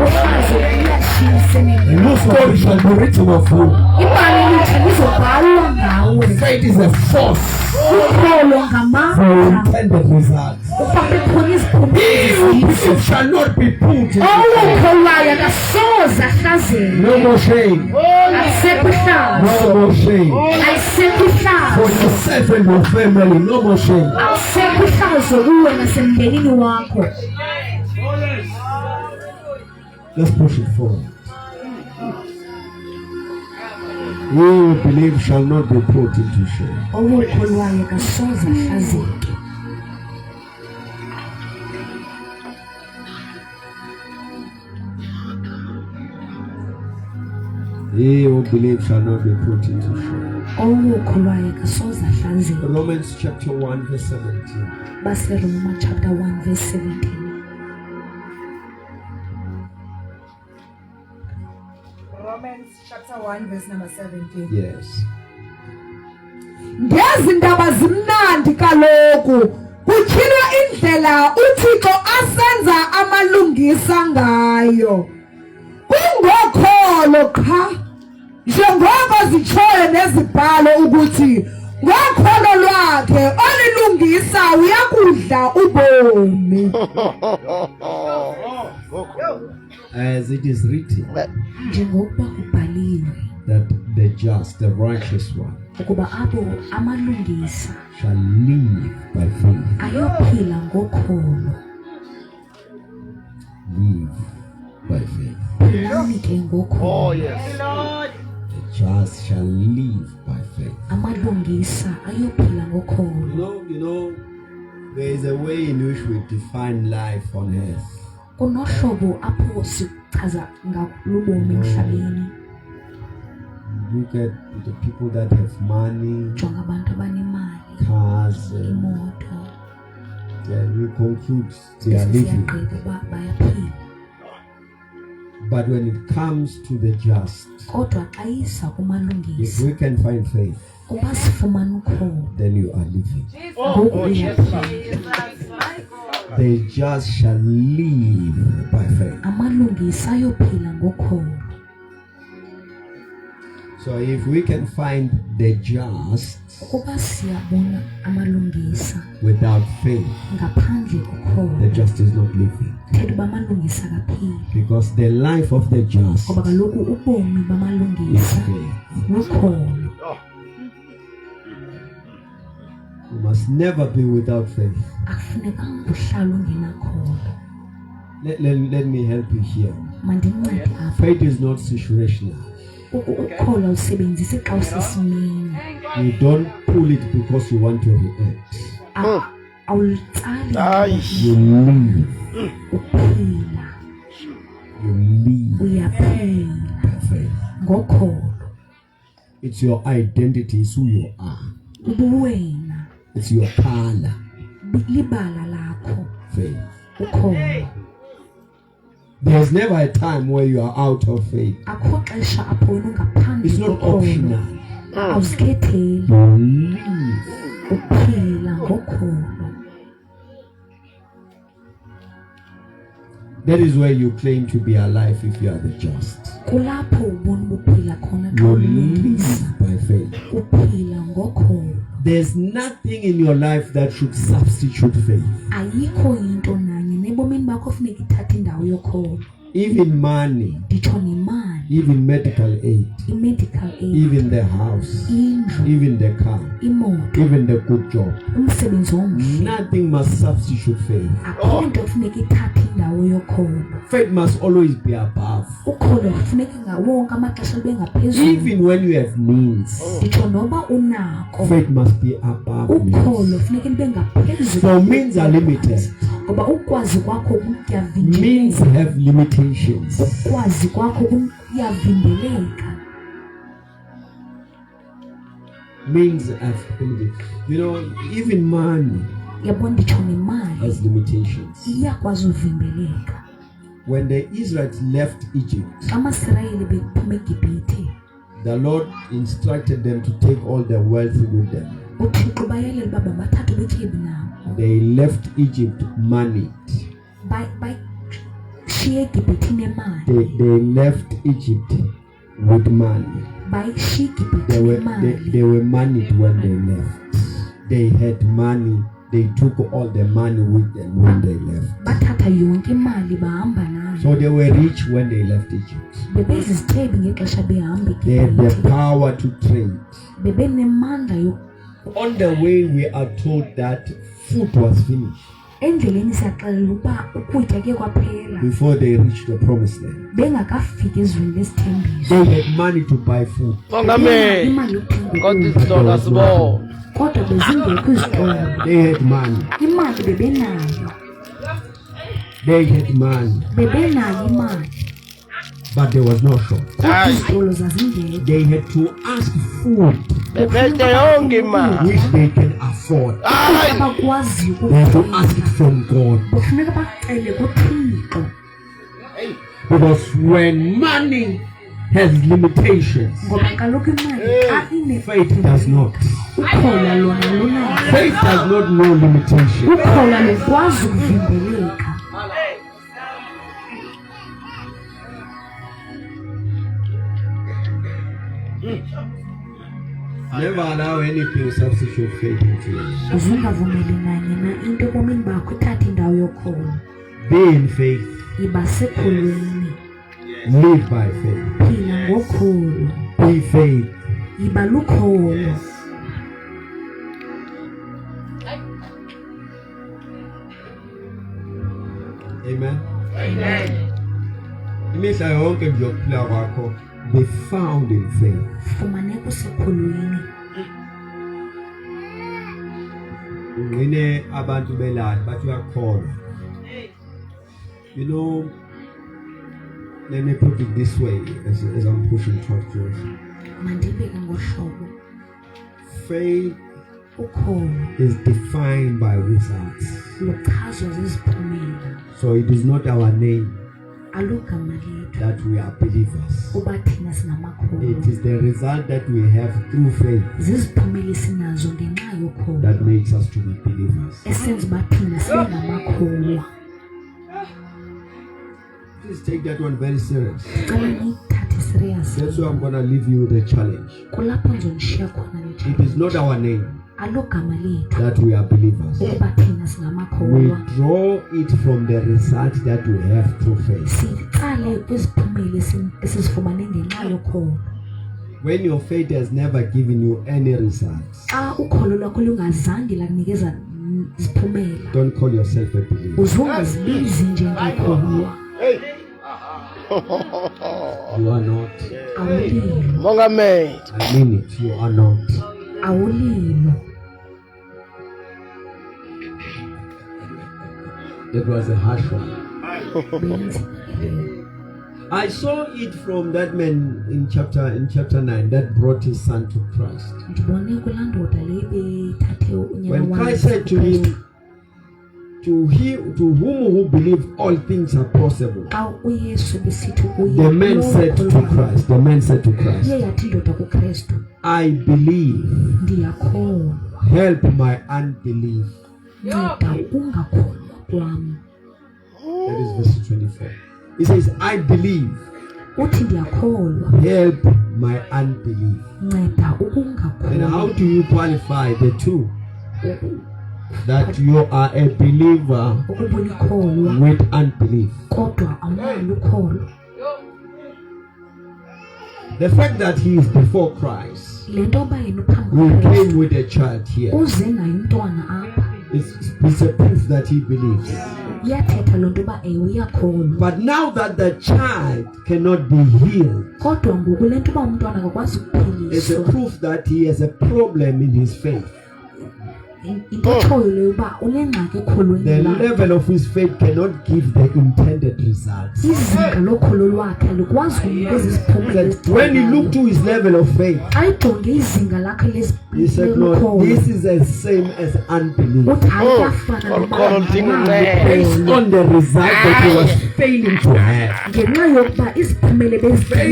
Speaker 1: Uhlazo liyashiya iseneni.
Speaker 2: No story shall be written of you.
Speaker 1: Ibhali lithi lizobhalwa ngawe.
Speaker 2: Faith is a force
Speaker 1: Ukholo
Speaker 2: for
Speaker 1: ngamandla.
Speaker 2: intended results.
Speaker 1: Ufake khona
Speaker 2: He who
Speaker 1: iziphumezi.
Speaker 2: believes shall not be put into shame.
Speaker 1: Okholwayo akasoze ahlazeke.
Speaker 2: No more shame.
Speaker 1: Ayisekho ihlazo.
Speaker 2: No more shame.
Speaker 1: Ayisekho
Speaker 2: For
Speaker 1: ihlazo.
Speaker 2: yourself and your family, no more shame.
Speaker 1: Ayisekho ihlazo kuwe nasemndenini wakho.
Speaker 2: Let's push it forward. He who believes shall not be put into shame.
Speaker 1: Okholwayo akasoze ahlazeke.
Speaker 2: He who believes shall not be put into shame.
Speaker 1: Okholwayo akasoze ahlazeke.
Speaker 2: Romans chapter 1 verse 17.
Speaker 1: BaseRoma chapter 1 verse 17.
Speaker 5: Romans chapter 1 verse number 17.
Speaker 2: Yes.
Speaker 6: ngezindaba zimnandi kaloku kutyhilwa indlela uThixo asenza amalungisa ngayo kungokholo qha njengoko zitshoyo nezibhalo ukuthi ngokholo lwakhe olilungisa uyakudla ubomi.
Speaker 2: As it is written,
Speaker 1: Njengokuba kubhaliwe
Speaker 2: that the just, the righteous one,
Speaker 1: ukuba abo amalungisa
Speaker 2: shall live by faith.
Speaker 1: ayophila ngokholo.
Speaker 2: Live by faith.
Speaker 1: Philani ke ngokholo.
Speaker 2: The just shall live by faith.
Speaker 1: Amalungisa ayophila ngokholo.
Speaker 2: You know, there is a way in which we define life on earth.
Speaker 1: Kunohlobo apho sichaza ngalubomi emhlabeni.
Speaker 2: Look at the people that have money,
Speaker 1: Jonga abantu abanemali,
Speaker 2: cars,
Speaker 1: imoto.
Speaker 2: and we conclude they are living.
Speaker 1: Siyagqiba uba bayaphila.
Speaker 2: But when it comes to the just,
Speaker 1: Kodwa xa iza
Speaker 2: if
Speaker 1: kumalungisa,
Speaker 2: we can find faith,
Speaker 1: uba sifumana ukholo,
Speaker 2: then you are living.
Speaker 1: ngoku uyaphila.
Speaker 2: The just shall live by faith.
Speaker 1: Amalungisa ayophila ngokholo.
Speaker 2: So if we can find the just
Speaker 1: ukuba siyabona amalungisa
Speaker 2: without faith,
Speaker 1: ngaphandle
Speaker 2: the
Speaker 1: kokholo,
Speaker 2: just is not living.
Speaker 1: thetha uba amalungisa kaphili.
Speaker 2: Because the life of the just
Speaker 1: Ngoba kaloku ubomi
Speaker 2: is
Speaker 1: bamalungisa
Speaker 2: faith.
Speaker 1: lukholo.
Speaker 2: You must never be without faith.
Speaker 1: Akufunekanga uhlale ungenakholo.
Speaker 2: Let me help you here.
Speaker 1: Mandincede apha.
Speaker 2: Faith is not situational.
Speaker 1: Ukholo usebenzise xa usesimeni.
Speaker 2: You don't pull it because you want to react.
Speaker 1: Awulitsali
Speaker 3: Ay.
Speaker 2: You live.
Speaker 1: uphila.
Speaker 2: You live
Speaker 1: Uyaphila
Speaker 2: by faith.
Speaker 1: ngokholo.
Speaker 2: It's your identity. It's who you are.
Speaker 1: Ubuwena
Speaker 2: It's your color.
Speaker 1: libala lakho
Speaker 2: Faith.
Speaker 1: ukholo.
Speaker 2: There's never a time where you are out of faith.
Speaker 1: Akho xesha apho wena ungaphandle
Speaker 2: It's not
Speaker 1: kokholo.
Speaker 2: optional.
Speaker 1: Awuzikhetheli
Speaker 2: You live.
Speaker 1: uphila ngokholo.
Speaker 2: That is where you claim to be alive if you are the just.
Speaker 1: Kulapho ubona ubuphila khona xa
Speaker 2: You
Speaker 1: ulungisa.
Speaker 2: live by faith.
Speaker 1: Uphila ngokholo.
Speaker 2: There's nothing in your life that should substitute faith.
Speaker 1: Ayikho into nanye nebomini bakho funeka ithathe indawo yokholo.
Speaker 2: Even money,
Speaker 1: Nditsho nemali,
Speaker 2: even medical aid,
Speaker 1: i-medical aid,
Speaker 2: even the house,
Speaker 1: indlu,
Speaker 2: even the car,
Speaker 1: imoto,
Speaker 2: even the good job.
Speaker 1: umsebenzi omhle.
Speaker 2: Nothing must substitute faith.
Speaker 1: Akho nto funeka ithathe indawo yokholo.
Speaker 2: Faith must always be above.
Speaker 1: Ukholo funeka ngawonke amaxesha lube ngaphezulu.
Speaker 2: Even when you have means,
Speaker 1: Nditsho noba unako,
Speaker 2: faith must be above
Speaker 1: ukholo
Speaker 2: means.
Speaker 1: funeka libe ngaphezulu.
Speaker 2: For means are limited.
Speaker 1: Ngoba ukwazi kwakho
Speaker 2: Means
Speaker 1: kuyavinjeleka.
Speaker 2: have limitations.
Speaker 1: Ukwazi kwakho kuyavimbeleka.
Speaker 2: Means have limitations. You know, even money
Speaker 1: Yabona nditsho nemali
Speaker 2: has limitations.
Speaker 1: iyakwazi uvimbeleka.
Speaker 2: When the Israelites left Egypt,
Speaker 1: AmaIsrayeli bephuma eGibhithe,
Speaker 2: the Lord instructed them to take all their wealth with them.
Speaker 1: uThixo bayalele uba bathathe ubutyebi nabo.
Speaker 2: They left Egypt moneyed.
Speaker 1: Bayishiye eGibhithe nemali.
Speaker 2: They left Egypt with money.
Speaker 1: Bayishiya eGibhithe nemali.
Speaker 2: They were moneyed when they left. They had money. They took all the money with them when they left.
Speaker 1: Bathatha yonke imali bahamba nayo.
Speaker 2: So they were rich when they left Egypt.
Speaker 1: Bebezizityebi ngexesha behamba
Speaker 2: They had the
Speaker 1: eGibhithe.
Speaker 2: power to trade.
Speaker 1: Bebenemandla
Speaker 2: On the way, we are told that food was finished
Speaker 1: endleleni siyaxelela uba ukutya ke kwaphela.
Speaker 2: before they reached the promised land.
Speaker 1: Bengakafiki ezweni lesithembiso.
Speaker 2: They had money to buy food.
Speaker 3: Kongameni.
Speaker 1: Imali yokuthenga
Speaker 3: God
Speaker 1: ukutya.
Speaker 3: is Lord as well.
Speaker 1: Kodwa bezingekho izitolo.
Speaker 2: They had money.
Speaker 1: Imali bebenayo.
Speaker 2: They had money,
Speaker 1: Bebenayo imali.
Speaker 2: but there was no shop.
Speaker 1: Kodwa izitolo zazingekho.
Speaker 2: They had to ask food
Speaker 3: Bephethe yonke imali.
Speaker 2: which they can afford.
Speaker 3: Ay.
Speaker 1: Abakwaziyo
Speaker 2: They had to ask it
Speaker 1: ukuthenga.
Speaker 2: from God.
Speaker 1: Kufuneka bacele kuThixo.
Speaker 2: Because when money has limitations,
Speaker 1: Ngoba kaloku imali xa
Speaker 2: faith does not.
Speaker 1: ukholo lona lunayo.
Speaker 2: Faith does not know limitation.
Speaker 1: Ukholo lukwazi ukuvimbeleka.
Speaker 2: Never allow anything to substitute faith into you.
Speaker 1: Uzungavumeli nanye na into ebomini bakho ithathe indawo yokholo.
Speaker 2: Be in faith.
Speaker 1: Iba sekholweni.
Speaker 2: Live by faith.
Speaker 1: Phila ngokholo.
Speaker 2: Be faith.
Speaker 1: Iba lukholo.
Speaker 2: Amen. Imihla yonke nje yokuphila kwakho be found in faith.
Speaker 1: Fumaneka usekholweni.
Speaker 2: Ungqine abantu belala bathi uyakholwa. You know, let me put it this way as I'm pushing towards yours.
Speaker 1: Mandibeke ngohlobo.
Speaker 2: Faith
Speaker 1: Ukholo
Speaker 2: is defined by results.
Speaker 1: luchazwa ziziphumela.
Speaker 2: So it is not our name
Speaker 1: Alugama lethu
Speaker 2: that we are believers.
Speaker 1: uba thina singamakholo.
Speaker 2: It is the result that we have through faith
Speaker 1: Ziziphumela esinazo ngenxa yokholo.
Speaker 2: that makes us to be believers.
Speaker 1: Esenza uba thina sibe ngamakholwa.
Speaker 2: Please take that one very serious.
Speaker 1: Cela niyithathe uthathe serious.
Speaker 2: That's why I'm going to leave you with a challenge.
Speaker 1: Kulapho ngizonishiya khona le
Speaker 2: It
Speaker 1: challenge.
Speaker 2: is not our name
Speaker 1: Alogama lethu
Speaker 2: that we are believers.
Speaker 1: ukuba thina
Speaker 2: We
Speaker 1: singamakholwa.
Speaker 2: draw it from the result that we have through faith.
Speaker 1: Siqale kwiziphumelo esizifumane ngenxa yokholo.
Speaker 2: When your faith has never given you any results,
Speaker 1: Xa ukholo lwakho lungazange lakunikeza ziphumela,
Speaker 2: don't call yourself a believer.
Speaker 1: uzungazibizi njengekholwa.
Speaker 2: You are not.
Speaker 1: Awulilo,
Speaker 3: Mongameli.
Speaker 2: I mean it. You are not.
Speaker 1: awulilo.
Speaker 2: That was a harsh one.
Speaker 1: Benzile.
Speaker 2: I saw it from that man in chapter 9 that brought his son to Christ.
Speaker 1: Ndibone kulaa ndoda le bethathe unyana
Speaker 2: When
Speaker 1: wakhe
Speaker 2: Christ said to
Speaker 1: kuKristu.
Speaker 2: him, to whom who believe all things are possible,
Speaker 1: Xa uYesu besithi kuye,
Speaker 2: the man said to Christ,
Speaker 1: iye yathi indoda kuKristu,
Speaker 2: I believe,
Speaker 1: ndiyakholwa,
Speaker 2: help my unbelief.
Speaker 1: nceda ukungakholwa kwam.
Speaker 2: That is verse 24. He says, I believe,
Speaker 1: Uthi ndiyakholwa,
Speaker 2: help my unbelief.
Speaker 1: nceda
Speaker 2: And how
Speaker 1: ukungakholwa.
Speaker 2: do you qualify the two? That you are a believer
Speaker 1: Ukuba ulikholwa
Speaker 2: with unbelief.
Speaker 1: kodwa awunalo ukholo.
Speaker 2: The fact that he is before Christ,
Speaker 1: Le nto yoba yena uphambi
Speaker 2: who
Speaker 1: kuKristu,
Speaker 2: came with a child here,
Speaker 1: uze naye umntwana apha,
Speaker 2: it's a proof that he believes.
Speaker 1: iyathetha loo nto yoba ewe uyakholwa.
Speaker 2: But now that the child cannot be healed,
Speaker 1: Kodwa ngoku le nto yoba umntwana akakwazi
Speaker 2: it's a
Speaker 1: ukuphiliswa,
Speaker 2: proof that he has a problem in his faith.
Speaker 1: into etshoyo leyo uba unengxaki ekholweni
Speaker 2: The
Speaker 1: lakhe.
Speaker 2: level of his faith cannot give the intended results.
Speaker 1: Izinga lokholo lwakhe alikwazi kumnikeza isiphumelo
Speaker 2: That when he looked to his level of faith,
Speaker 1: xa ijonge izinga lakhe
Speaker 2: he said, no,
Speaker 1: lokholo,
Speaker 2: this is the same as unbelief.
Speaker 1: uthi hayi kuyafana
Speaker 3: Ukholo ludinga
Speaker 2: Based on the result that he was failing to have.
Speaker 1: ngenxa yokuba iziphumelo
Speaker 2: Faith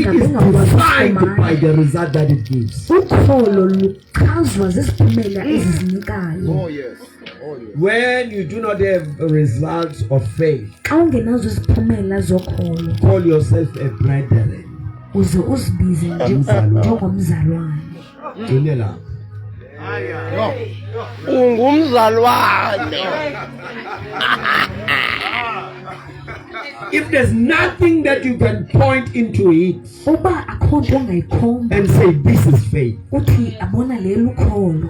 Speaker 1: bezidinga
Speaker 2: is
Speaker 1: bengakwazi
Speaker 2: defined by
Speaker 1: ukufumana.
Speaker 2: the result that it gives.
Speaker 1: Ukholo luchazwa ziziphumela ezizinikayo.
Speaker 2: When you do not have results of faith,
Speaker 1: Xa ungenazo iziphumela zokholo,
Speaker 2: call yourself a brethren.
Speaker 1: uze uzibize njengomzalwane.
Speaker 2: Gcine lapho.
Speaker 3: Ungumzalwane.
Speaker 2: If there's nothing that you can point into it
Speaker 1: Uba akho nto ongayikhomba
Speaker 2: and say this is faith,
Speaker 1: uthi abona le lukholo,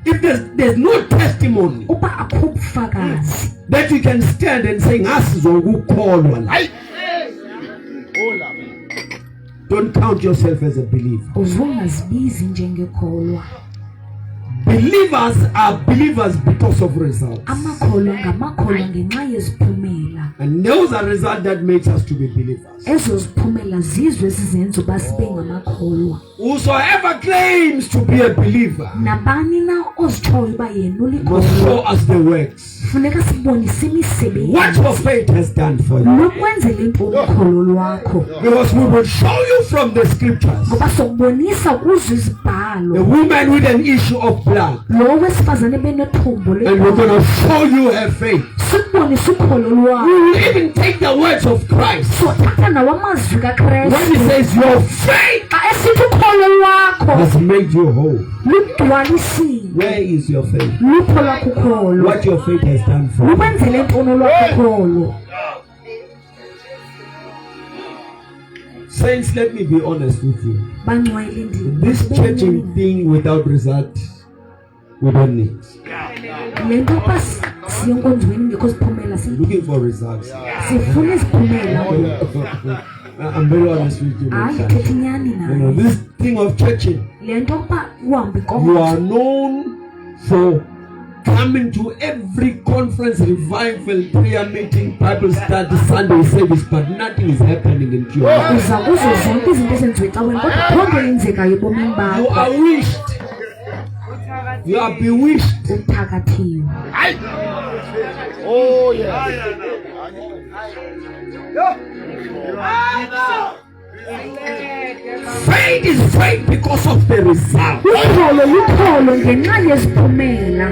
Speaker 2: if there's no testimony
Speaker 1: uba akho bufakazi
Speaker 2: that you can stand and say ngasizokukholwa la, don't count yourself as a believer.
Speaker 1: uzungazibizi njengekholwa.
Speaker 2: Believers are believers because of results,
Speaker 1: Amakholwa ngamakholwa ngenxa yeziphumela.
Speaker 2: and those are results that makes us to be believers.
Speaker 1: Ezo ziphumela zizo ezizenza uba sibe ngamakholwa.
Speaker 2: Whosoever claims to be a believer
Speaker 1: Nabani na ozitshoyo uba yena
Speaker 2: must show
Speaker 1: ulikholwa,
Speaker 2: us the works,
Speaker 1: funeka sibonise imisebenzi
Speaker 2: what your faith has done for you,
Speaker 1: lokwenzela into ukholo lwakho,
Speaker 2: because we will show you from the scriptures.
Speaker 1: ngoba sokubonisa kuzo
Speaker 2: The
Speaker 1: izibhalo
Speaker 2: woman with an issue of blood,
Speaker 1: lo wesifazane benethumbo
Speaker 2: and we're going to show you her faith.
Speaker 1: sikubonisa ukholo
Speaker 2: We
Speaker 1: lwakho.
Speaker 2: will even take the words of Christ
Speaker 1: Sothatha nawo amazwi
Speaker 2: when he
Speaker 1: kaKristu
Speaker 2: says your faith
Speaker 1: xa esithi ukholo lwakho
Speaker 2: has made you whole.
Speaker 1: ludwalisiwe.
Speaker 2: Where is your faith?
Speaker 1: Lupho lwakho ukholo,
Speaker 2: What your faith has done for you.
Speaker 1: lukwenzele ntono lwakho ukholo.
Speaker 2: Saints, let me be honest with you.
Speaker 1: Bangcwele
Speaker 2: This churching thing without result, we don't need.
Speaker 1: le nto uba siye enkonzweni ngekho ziphumela
Speaker 2: Looking for results.
Speaker 1: sifuna iziphumela.
Speaker 2: I'm very honest with you. my
Speaker 1: Hayi
Speaker 2: son.
Speaker 1: thetha inyani
Speaker 2: You know,
Speaker 1: naye.
Speaker 2: this thing of churching,
Speaker 1: Le nto uba uhambe
Speaker 2: you are
Speaker 1: konke
Speaker 2: known for coming to every conference, revival, prayer meeting, Bible study, Sunday service, but nothing is happening in your life.
Speaker 1: uza kuzo zonke izinto ezenziwe ecaweni kodwa akho nto yenzekayo ebomini
Speaker 2: You
Speaker 1: bakho.
Speaker 2: are wished. You are bewitched.
Speaker 1: Uthakathiwe.
Speaker 3: Oh yes.
Speaker 2: Faith is faith because of the result.
Speaker 1: Ukholo lukholo ngenxa yeziphumela.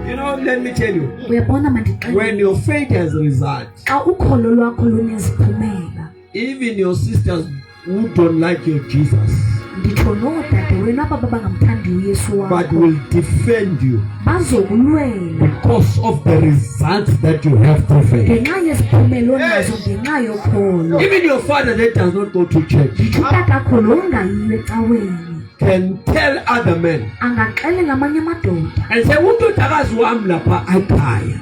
Speaker 2: You know, let me tell you,
Speaker 1: Uyabona
Speaker 2: when
Speaker 1: mandixelele,
Speaker 2: your faith has results,
Speaker 1: xa ukholo lwakho luneziphumela,
Speaker 2: even your sisters who don't like your Jesus,
Speaker 1: nditsho noodade wena aba bangamthandiyo uYesu
Speaker 2: but
Speaker 1: wakho,
Speaker 2: will defend you
Speaker 1: bazokulwela
Speaker 2: because of the results that you have through faith.
Speaker 1: ngenxa yeziphumelo nazo ngenxa yokholo.
Speaker 2: Even your father that does not go to church
Speaker 1: Utatakho lo ungayiyo ecaweni
Speaker 2: can tell other men
Speaker 1: angaxelela amanye amadoda
Speaker 2: and say, "Udodakazi wami lapha ekhaya."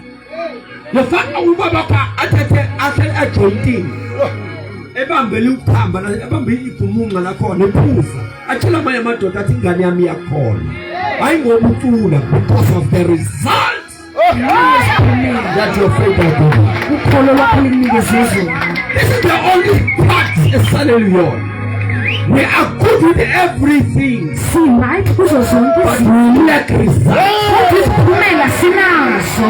Speaker 2: Yofaka ubaba ka athathe ahle ajointini. Ebambele ukuhamba la ebambe igumunqa la khona ephuza. Atshela amanye amadoda athi ingane yami yakhola. Hayi ngoba ucula because of the results that your faith has given.
Speaker 1: ukholo lwakho lunikeze zona.
Speaker 2: This is the only part Sandile. We are good with everything,
Speaker 1: Si-right kuzo zonke
Speaker 2: but
Speaker 1: izinto,
Speaker 2: we lack results.
Speaker 1: kodwa iziphumela sinazo.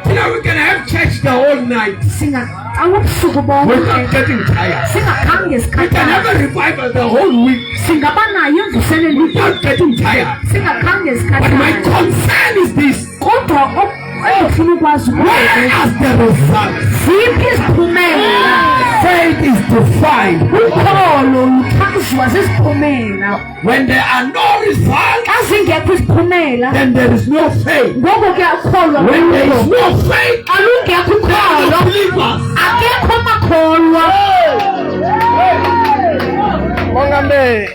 Speaker 2: You know, we can have church the whole night
Speaker 1: Singacawa ubusuku bonke,
Speaker 2: without getting tired.
Speaker 1: singakhange
Speaker 2: We can have
Speaker 1: sikhathale.
Speaker 2: a revival the whole week
Speaker 1: Singaba nayo imvuselelo
Speaker 2: without getting tired.
Speaker 1: singakhange
Speaker 2: But my
Speaker 1: sikhathale.
Speaker 2: concern is this:
Speaker 1: Kodwa endifuna ukwazi
Speaker 2: where
Speaker 1: ukuthi
Speaker 2: are the results?
Speaker 1: ziphi iziphumela.
Speaker 2: Faith is defined
Speaker 1: Ukholo luchazwa ziziphumela.
Speaker 2: when there are no results.
Speaker 1: Xa zingekho iziphumela,
Speaker 2: Then there is no faith.
Speaker 1: ngoko ke ukholwa
Speaker 2: When there is
Speaker 1: lukho.
Speaker 2: no faith,
Speaker 1: Xa lungekho
Speaker 2: there are no
Speaker 1: ukholo,
Speaker 2: believers.
Speaker 1: akekho makholwa.
Speaker 3: Mongameli.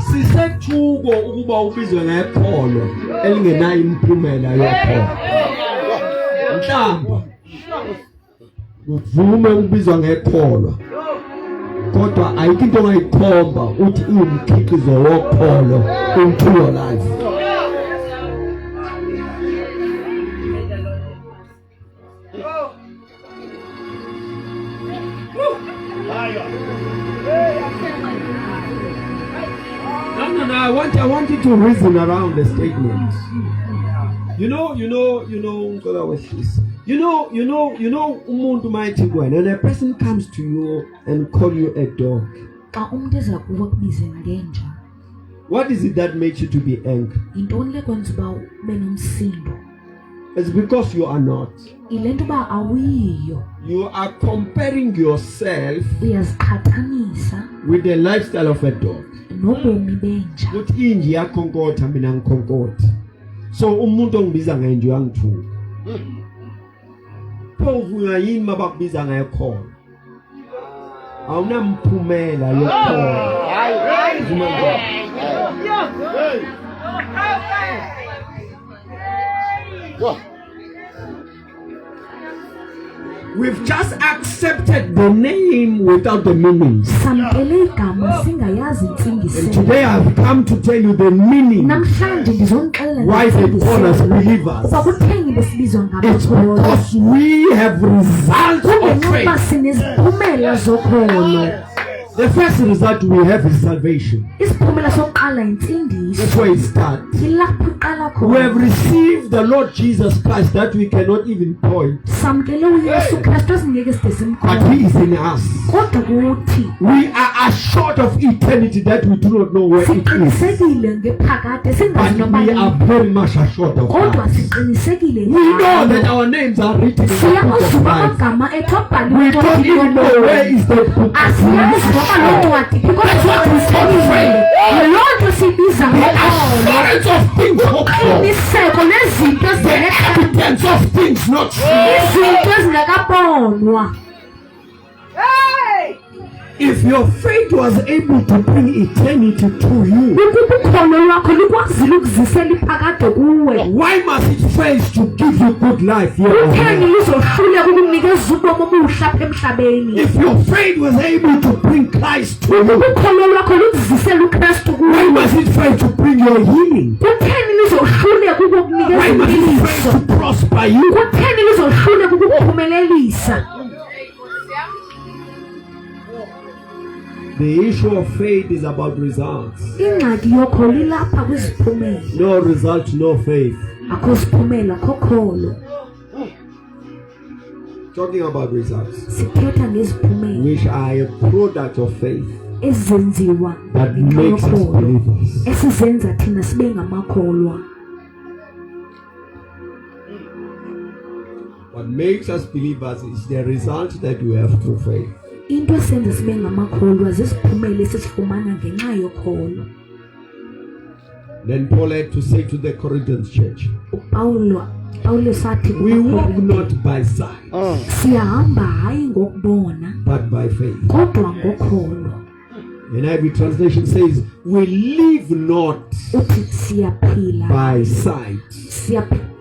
Speaker 2: Sisethuko ukuba ubizwe ngekholo elingenayo imiphumela yokholo. Mhlamba uvume ukubizwa ngekholo, kodwa ayikho into ongayikhomba uthi iwumkhiqizo wokholo into your life. No, I want you to reason around the statement. You know, umuntu mayithi kuwena, and a person comes to you and call you a dog.
Speaker 1: Xa umuntu eza kuwe kubize ngenja,
Speaker 2: What is it that makes you to be angry?
Speaker 1: yintoni le kwenza uba ube nomsindo?
Speaker 2: It's because you are not.
Speaker 1: Ile nto uba awuyiyo,
Speaker 2: You are comparing yourself
Speaker 1: uyaziqhathanisa
Speaker 2: with the lifestyle of a dog.
Speaker 1: nobomi benja.
Speaker 2: Ukuthi inji yakhonkotha mina ngikhonkotha. So umuntu ongibiza ngenje uyangithuka. Phovuya yini mabakubiza ngekhona? Awunamphumela yokhona. We've just accepted the name without the meaning.
Speaker 1: Samkele igama singayazi
Speaker 2: And
Speaker 1: intsingiselo.
Speaker 2: today I've come to tell you the meaning
Speaker 1: Namhlanje ndizonixelela
Speaker 2: why they call us
Speaker 1: ngentsingiselo.
Speaker 2: believers.
Speaker 1: Uba kutheni besibizwa
Speaker 2: It's
Speaker 1: ngabakholo?
Speaker 2: because we have results of
Speaker 1: Kungenxa uba
Speaker 2: faith.
Speaker 1: sineziphumela zokholo.
Speaker 2: The first result we have is salvation.
Speaker 1: Isiphumela sokuqala yintsindiso.
Speaker 2: That's where it starts.
Speaker 1: Ilapho iqala
Speaker 2: We have
Speaker 1: khona.
Speaker 2: received the Lord Jesus Christ that we cannot even point,
Speaker 1: Samkele uYesu Kristu esingeke side
Speaker 2: but
Speaker 1: simkholwe.
Speaker 2: He is in us.
Speaker 1: Kodwa kuthi
Speaker 2: We are assured of eternity that we do not know where it is,
Speaker 1: siqinisekile ngephakade singazi
Speaker 2: but
Speaker 1: noba
Speaker 2: we are
Speaker 1: yini.
Speaker 2: very much assured of
Speaker 1: Kodwa
Speaker 2: that.
Speaker 1: siqinisekile
Speaker 2: We know
Speaker 1: ngayo.
Speaker 2: that our names are written in the book
Speaker 1: Siyazi
Speaker 2: of
Speaker 1: uba
Speaker 2: life.
Speaker 1: amagama ethu abhaliwe
Speaker 2: We don't even know where is the book of
Speaker 1: asiyazi noba loo
Speaker 2: life.
Speaker 1: ncwadi because
Speaker 2: That's what we call faith.
Speaker 1: yiloo nto siyibiza
Speaker 2: The
Speaker 1: ngokholo.
Speaker 2: assurance of things hoped for,
Speaker 1: Imiseko nezinto
Speaker 2: the
Speaker 1: ezingekho,
Speaker 2: evidence of things not seen.
Speaker 1: izinto ezingekabonwa.
Speaker 2: If your faith was able to bring eternity to you,
Speaker 1: Ukuba ukholo lwakho lukwazile ukuzisela iphakade kuwe,
Speaker 2: why must it fail to give you good life here on
Speaker 1: kutheni
Speaker 2: earth?
Speaker 1: lizohluleka ukunikeza ubomi obuhle apha emhlabeni?
Speaker 2: If your faith was able to bring Christ to you,
Speaker 1: Ukholo lwakho luzisela uKristu
Speaker 2: why
Speaker 1: kuwe,
Speaker 2: must it fail to bring your healing?
Speaker 1: kutheni lizohluleka ukukunikeza
Speaker 2: Why must it
Speaker 1: impiliso?
Speaker 2: fail to prosper you?
Speaker 1: Kutheni lizohluleka ukukuphumelelisa?
Speaker 2: The issue of faith is about results.
Speaker 1: Ingxaki yokholo ilapha kwiziphumela.
Speaker 2: No result, no faith.
Speaker 1: Akho siphumela, akho kholo.
Speaker 2: Talking about results,
Speaker 1: Sithetha ngeziphumela
Speaker 2: which are a product of faith.
Speaker 1: ezenziwa
Speaker 2: that makes us
Speaker 1: yokholo
Speaker 2: believers.
Speaker 1: esizenza thina sibe ngamakholwa.
Speaker 2: What makes us believers is the result that we have through faith.
Speaker 1: Into esenza sibe ngamakholwa zisiphumele esifumana ngenxa yokholo.
Speaker 2: Then Paul had to say to the Corinthians church,
Speaker 1: Paulo sathi
Speaker 2: we walk not by sight,
Speaker 1: siyahamba hayi ngokubona
Speaker 2: but by faith.
Speaker 1: kodwa ngokholo.
Speaker 2: NIV translation says, we live not
Speaker 1: Uthi siyaphila
Speaker 2: by sight,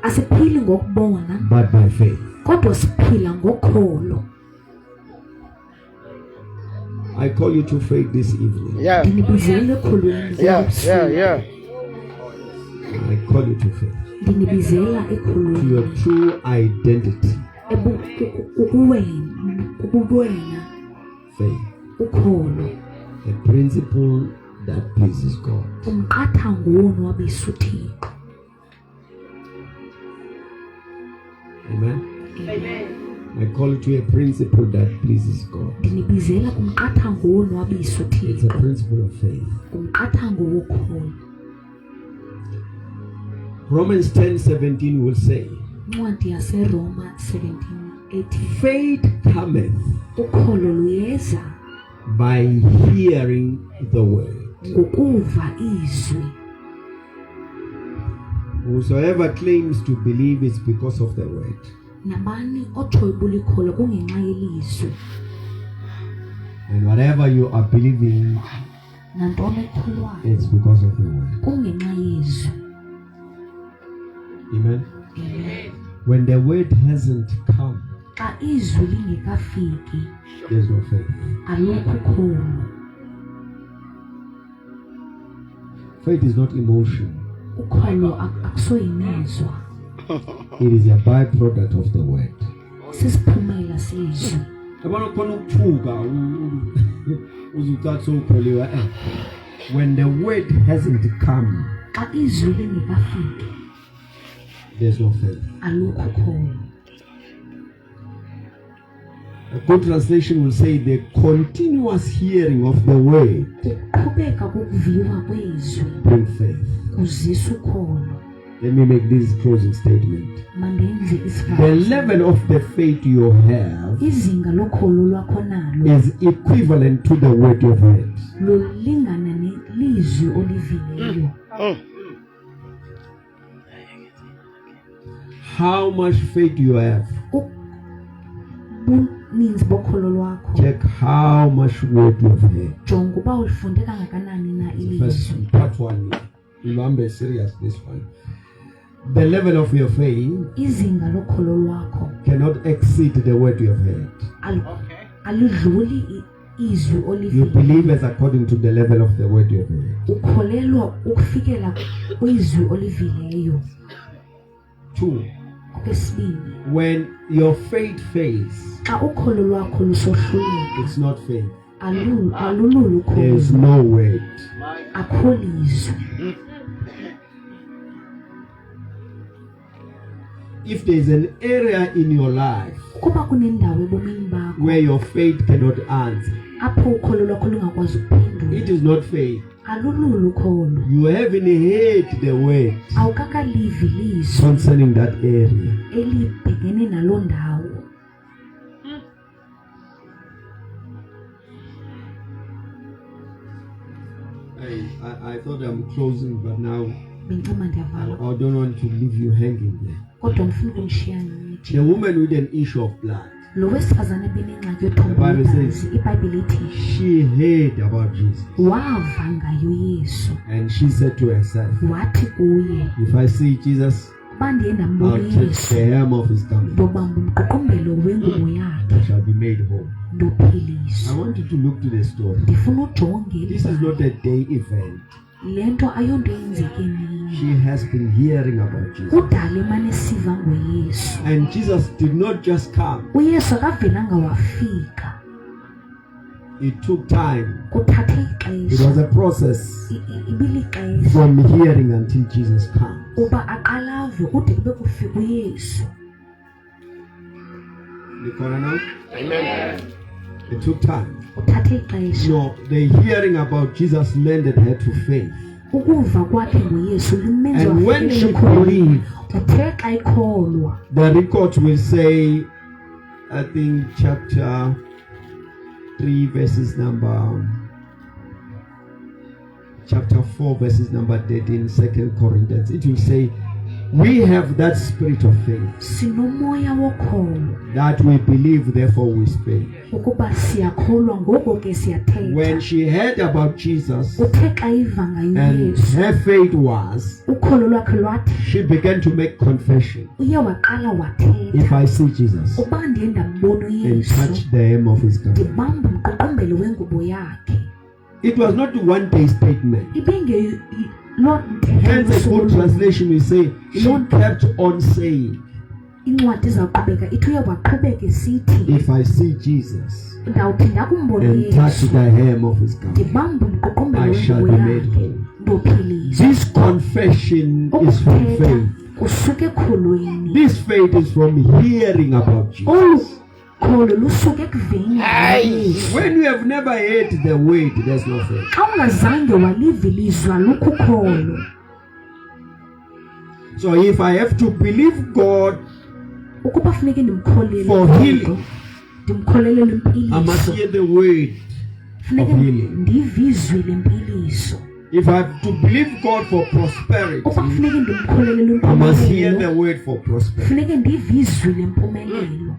Speaker 1: asiphili ngokubona
Speaker 2: but by faith.
Speaker 1: kodwa siphila ngokholo.
Speaker 2: I call you to faith this evening.
Speaker 3: Yeah.
Speaker 1: Ndinibizele ekholweni.
Speaker 3: Yeah.
Speaker 2: I call you to faith.
Speaker 1: Ndinibizela
Speaker 2: To
Speaker 1: ekholweni.
Speaker 2: your true identity.
Speaker 1: Ubuwena
Speaker 2: Faith.
Speaker 1: ukholo.
Speaker 2: A principle that pleases God.
Speaker 1: Umqathango wonwabisa uThixo.
Speaker 2: Amen. I call it to a principle that pleases God.
Speaker 1: Ndinibizela kumqathango wonwabisa
Speaker 2: It's a
Speaker 1: uThixo.
Speaker 2: principle of faith.
Speaker 1: Umqathango wokholo.
Speaker 2: Romans 10:17 will say,
Speaker 1: Incwadi yaseRoma 17:18.
Speaker 2: faith cometh
Speaker 1: Ukholo luyeza
Speaker 2: by hearing the word.
Speaker 1: ngokuva izwi.
Speaker 2: Whosoever claims to believe is because of the word.
Speaker 1: Nabani otsho ubulikholwa kungenxa yelizwi.
Speaker 2: And whatever you are believing,
Speaker 1: Nantoni ekholwayo
Speaker 2: it's because of the word.
Speaker 1: kungenxa yezwi.
Speaker 2: Amen.
Speaker 1: Amen.
Speaker 2: When the word hasn't come,
Speaker 1: Xa izwi lingekafiki
Speaker 2: there's no faith.
Speaker 1: alukho ukholo.
Speaker 2: Faith is not emotion.
Speaker 1: Ukholo akusoyimizwa.
Speaker 2: It is a byproduct of the word.
Speaker 1: Sisiphumela sezwi.
Speaker 2: Yabona khona ukuthuka uzucathi sopheliwe. When the word hasn't come,
Speaker 1: Xa izwi lingekafiki
Speaker 2: there's no faith.
Speaker 1: alukho ukholo.
Speaker 2: A good translation will say the continuous hearing of the word
Speaker 1: Ukuqhubeka kokuviwa kwezwi
Speaker 2: bring faith.
Speaker 1: kuzisa ukholo.
Speaker 2: Let me make this closing statement.
Speaker 1: Mandenze
Speaker 2: The
Speaker 1: isivalo.
Speaker 2: level of the faith you have
Speaker 1: Izinga lokholo lwakho nalo
Speaker 2: is equivalent to the word you've heard.
Speaker 1: lolingana nelizwi olivileyo.
Speaker 2: How much faith you have.
Speaker 1: Ubuninzi bokholo lwakho.
Speaker 2: Check how much word you've heard.
Speaker 1: Jonga uba ulifunde kangakanani na
Speaker 2: First
Speaker 1: ilizwi.
Speaker 2: part one. Remember serious this one. The level of your faith
Speaker 1: Izinga lokholo lwakho
Speaker 2: cannot exceed the word you have heard.
Speaker 1: aludluli izwi
Speaker 2: You
Speaker 1: olivileyo.
Speaker 2: believe as according to the level of the word you have heard.
Speaker 1: Ukholelwa ukufikela kwizwi olivileyo.
Speaker 2: 2.
Speaker 1: Okwesibini,
Speaker 2: When your faith fails,
Speaker 1: xa ukholo lwakho lusohluleka
Speaker 2: it's not faith.
Speaker 1: alululu
Speaker 2: There's
Speaker 1: ukholo.
Speaker 2: no word.
Speaker 1: Akho lizwi.
Speaker 2: If there's an area in your life
Speaker 1: Kuba kunendawo ebomini bakho
Speaker 2: where your faith cannot answer,
Speaker 1: apho ukholo lwakho lungakwazi ukuphendula,
Speaker 2: it is not faith.
Speaker 1: alululu ukholo.
Speaker 2: You haven't heard the word
Speaker 1: Awukakalivi lizwi
Speaker 2: concerning that area.
Speaker 1: elibhekene naloo ndawo.
Speaker 2: I thought I'm closing, but now
Speaker 1: Bendicema ndiyavala
Speaker 2: I don't want to leave you hanging there.
Speaker 1: kodwa ndifuna ukunishiya nithi.
Speaker 2: The woman with an issue of blood,
Speaker 1: Lo wesifazane benengxaki yothombo
Speaker 2: The Bible
Speaker 1: lwegazi,
Speaker 2: says-
Speaker 1: iBhayibhile ithi
Speaker 2: she heard about Jesus
Speaker 1: wava ngayo Yesu.
Speaker 2: and she said to herself,
Speaker 1: Wathi kuye,
Speaker 2: if I see Jesus,
Speaker 1: uba ndiye ndambona
Speaker 2: I'll touch
Speaker 1: Yesu
Speaker 2: the hem of his garment.
Speaker 1: ndobamba umququmbelo wengubo yakhe
Speaker 2: I shall be made whole. I
Speaker 1: ndopheliswa.
Speaker 2: want you to look to the story.
Speaker 1: Ndifuna ujonge
Speaker 2: This is not a day event.
Speaker 1: le nto ayonto yenzeke nini.
Speaker 2: She has been hearing about Jesus.
Speaker 1: Kudala emane siva ngoYesu.
Speaker 2: And Jesus did not just come.
Speaker 1: uYesu akavelanga wafika,
Speaker 2: It took time.
Speaker 1: kuthathe
Speaker 2: It was
Speaker 1: ixesha.
Speaker 2: a process
Speaker 1: Ibilixesha
Speaker 2: from hearing until Jesus comes.
Speaker 1: uba aqalave kude kube kufika uYesu.
Speaker 2: You follow now? It took time.
Speaker 1: uthathe ixesha.
Speaker 2: No, the hearing about Jesus landed her to faith.
Speaker 1: Ukuva kwakhe ngoYesu lumenza
Speaker 2: And when she
Speaker 1: wafikelele
Speaker 2: believed,
Speaker 1: uthe xa ikholwa.
Speaker 2: the record will say, I think chapter 3 verses number, chapter 4 verses number 13, 2 Corinthians. It will say, we have that spirit of faith,
Speaker 1: Sinomoya wokholo
Speaker 2: that we believe, therefore we speak.
Speaker 1: ukuba siyakholwa ngoko ke siyathetha.
Speaker 2: When she heard about Jesus
Speaker 1: Uthe xa iva ngayo
Speaker 2: and
Speaker 1: uYesu
Speaker 2: her faith was,
Speaker 1: ukholo lwakhe lwathi
Speaker 2: she began to make confession.
Speaker 1: uye waqala wathetha.
Speaker 2: If I see Jesus
Speaker 1: Uba ndiye ndambona
Speaker 2: and
Speaker 1: uYesu
Speaker 2: touch the hem of his garment.
Speaker 1: ndibamba umququmbelo wengubo yakhe.
Speaker 2: It was not a one-day statement.
Speaker 1: Hence
Speaker 2: Hence a good translation will say, she kept on saying,
Speaker 1: incwadi izawuqhubeka ithi uye waqhubeka esithi
Speaker 2: if I see Jesus
Speaker 1: ndawuthi ndakumbona
Speaker 2: and touch
Speaker 1: uYesu
Speaker 2: the hem of his garment,
Speaker 1: ndibamba umququmbelo
Speaker 2: I shall
Speaker 1: wengubo
Speaker 2: be made
Speaker 1: yakhe
Speaker 2: whole.
Speaker 1: ndophiliswa.
Speaker 2: This confession is from
Speaker 1: Ukuthetha
Speaker 2: faith.
Speaker 1: kusuka ekholweni.
Speaker 2: This faith is from hearing about Jesus.
Speaker 1: Olu kholo lusuka ekuveni ngaYesu.
Speaker 2: When you have never heard the word, there's no faith.
Speaker 1: Xa ungazange waliva ilizwi lukho ukholo.
Speaker 2: So if I have to believe God,
Speaker 1: Ukuba funeke ndimkholele
Speaker 2: For
Speaker 1: uThixo,
Speaker 2: healing.
Speaker 1: ndimkholelele
Speaker 2: I must
Speaker 1: impiliso,
Speaker 2: hear the word
Speaker 1: funeke
Speaker 2: of healing.
Speaker 1: ndive izwi lempiliso.
Speaker 2: If I have to believe God for prosperity,
Speaker 1: Ukuba funeke ndimkholelele
Speaker 2: I must hear the
Speaker 1: impumelelo,
Speaker 2: word for prosperity.
Speaker 1: funeke ndive izwi lempumelelo.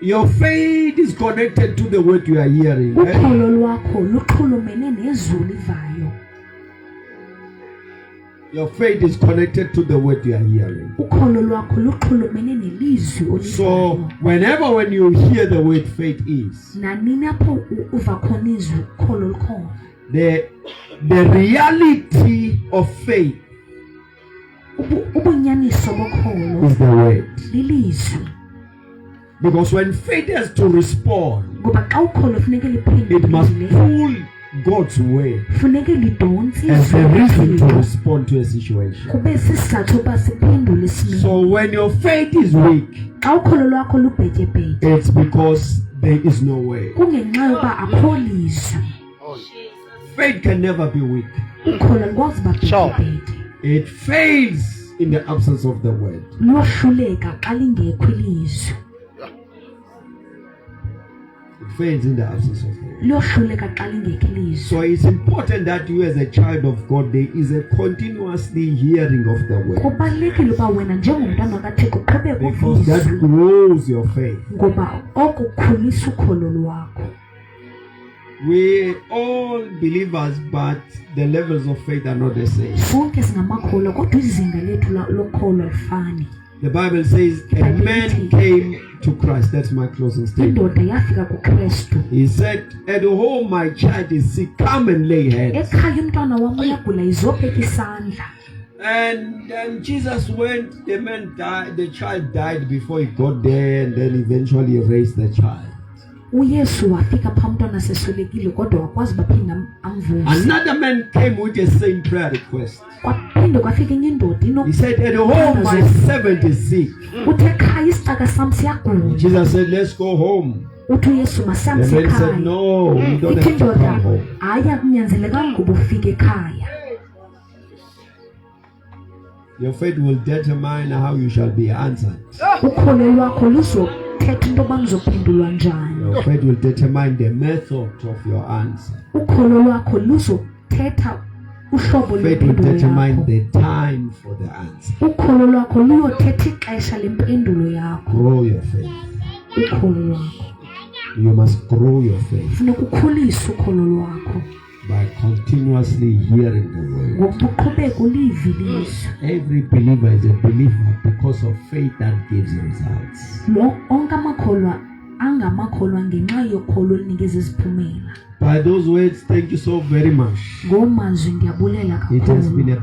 Speaker 2: Your faith is connected to the word you are hearing.
Speaker 1: Ukholo lwakho luxhulumene nezwi ulivayo.
Speaker 2: Your faith is connected to the word you are hearing.
Speaker 1: Ukholo lwakho luxhulumene nelizwi
Speaker 2: So
Speaker 1: ulivayo.
Speaker 2: when you hear the word faith is,
Speaker 1: Nanini apho uva khona izwi ukholo lukhona.
Speaker 2: the reality of faith
Speaker 1: Ubunyaniso bokholo
Speaker 2: is the word.
Speaker 1: lilizwi.
Speaker 2: Because when faith has to respond,
Speaker 1: Ngoba xa ukholo funeke
Speaker 2: it must
Speaker 1: liphendule,
Speaker 2: pull God's word
Speaker 1: funeke lidonse
Speaker 2: as a reason to
Speaker 1: izwi
Speaker 2: respond to a situation.
Speaker 1: kube sisizathu uba siphendule isimilo.
Speaker 2: So when your faith is weak,
Speaker 1: Xa ukholo lwakho lubhetyebhetye
Speaker 2: it's because there is no way.
Speaker 1: kungenxa yoba akho lizwi.
Speaker 2: Faith can never be weak.
Speaker 1: Ukholo lukwazi uba bhetyebhetye.
Speaker 2: It fails in the absence of the word.
Speaker 1: Luyohluleka xa lingekho ilizwi.
Speaker 2: It fails in the absence of the word.
Speaker 1: Luyohluleka xa lingekho ilizwi.
Speaker 2: So it's important that you as a child of God, there is a continuously hearing of the word.
Speaker 1: Kubalulekile uba wena njengomntana kaThixo uqhubeke
Speaker 2: Because
Speaker 1: uva
Speaker 2: that
Speaker 1: izwi,
Speaker 2: grows your faith.
Speaker 1: ngoba oko kukhulisa ukholo lwakho.
Speaker 2: We all believers, but the levels of faith are not the same.
Speaker 1: Sonke singamakholwa kodwa izinga lethu lokholo alifani.
Speaker 2: The Bible says a man came to Christ. That's my closing statement.
Speaker 1: Indoda yafika kuKristu.
Speaker 2: He said, at home my child is sick, come and lay hands.
Speaker 1: Ekhaya umntwana wam uyagula izobeka isandla.
Speaker 2: And then Jesus went, the man died, the child died before he got there, and then eventually raised the child.
Speaker 1: uYesu wafika pha umntwana seswelekile kodwa wakwazi baphinda amvuse.
Speaker 2: Another man came with the same prayer request.
Speaker 1: Kwaphinde kwafika enye indoda
Speaker 2: He said, at home my servant is sick.
Speaker 1: uthe ekhaya isicaka sam siyagula.
Speaker 2: Jesus said, let's go home.
Speaker 1: Uthi uYesu
Speaker 2: The
Speaker 1: masihambe
Speaker 2: man said,
Speaker 1: ekhaya.
Speaker 2: no, you don't
Speaker 1: Ithi
Speaker 2: have to come
Speaker 1: indoda
Speaker 2: home.
Speaker 1: hayi akunyanzelekanga ukuba ufike ekhaya.
Speaker 2: Your faith will determine how you shall be answered.
Speaker 1: Ukholo lwakho luzothetha into yoba ngizophendulwa njani.
Speaker 2: Your faith will determine the method of your answer.
Speaker 1: Ukholo lwakho luzothetha uhlobo
Speaker 2: Faith will
Speaker 1: lwempendulo
Speaker 2: determine
Speaker 1: yakho.
Speaker 2: the time for the answer.
Speaker 1: Ukholo lwakho luyothetha ixesha lempendulo yakho.
Speaker 2: Grow your faith.
Speaker 1: Ukholo lwakho
Speaker 2: You must grow your faith
Speaker 1: funeka ukhulise ukholo lwakho
Speaker 2: by continuously hearing the word.
Speaker 1: ngokuba uqhubeke ulive ilizwi.
Speaker 2: Every believer is a believer because of faith that gives results.
Speaker 1: Onke amakholwa angamakholwa ngenxa yokholo elinikeza iziphumela.
Speaker 2: By those words, thank you so very much.
Speaker 1: Ngomazwi ndiyabulela
Speaker 2: It has
Speaker 1: kakhulu.
Speaker 2: been a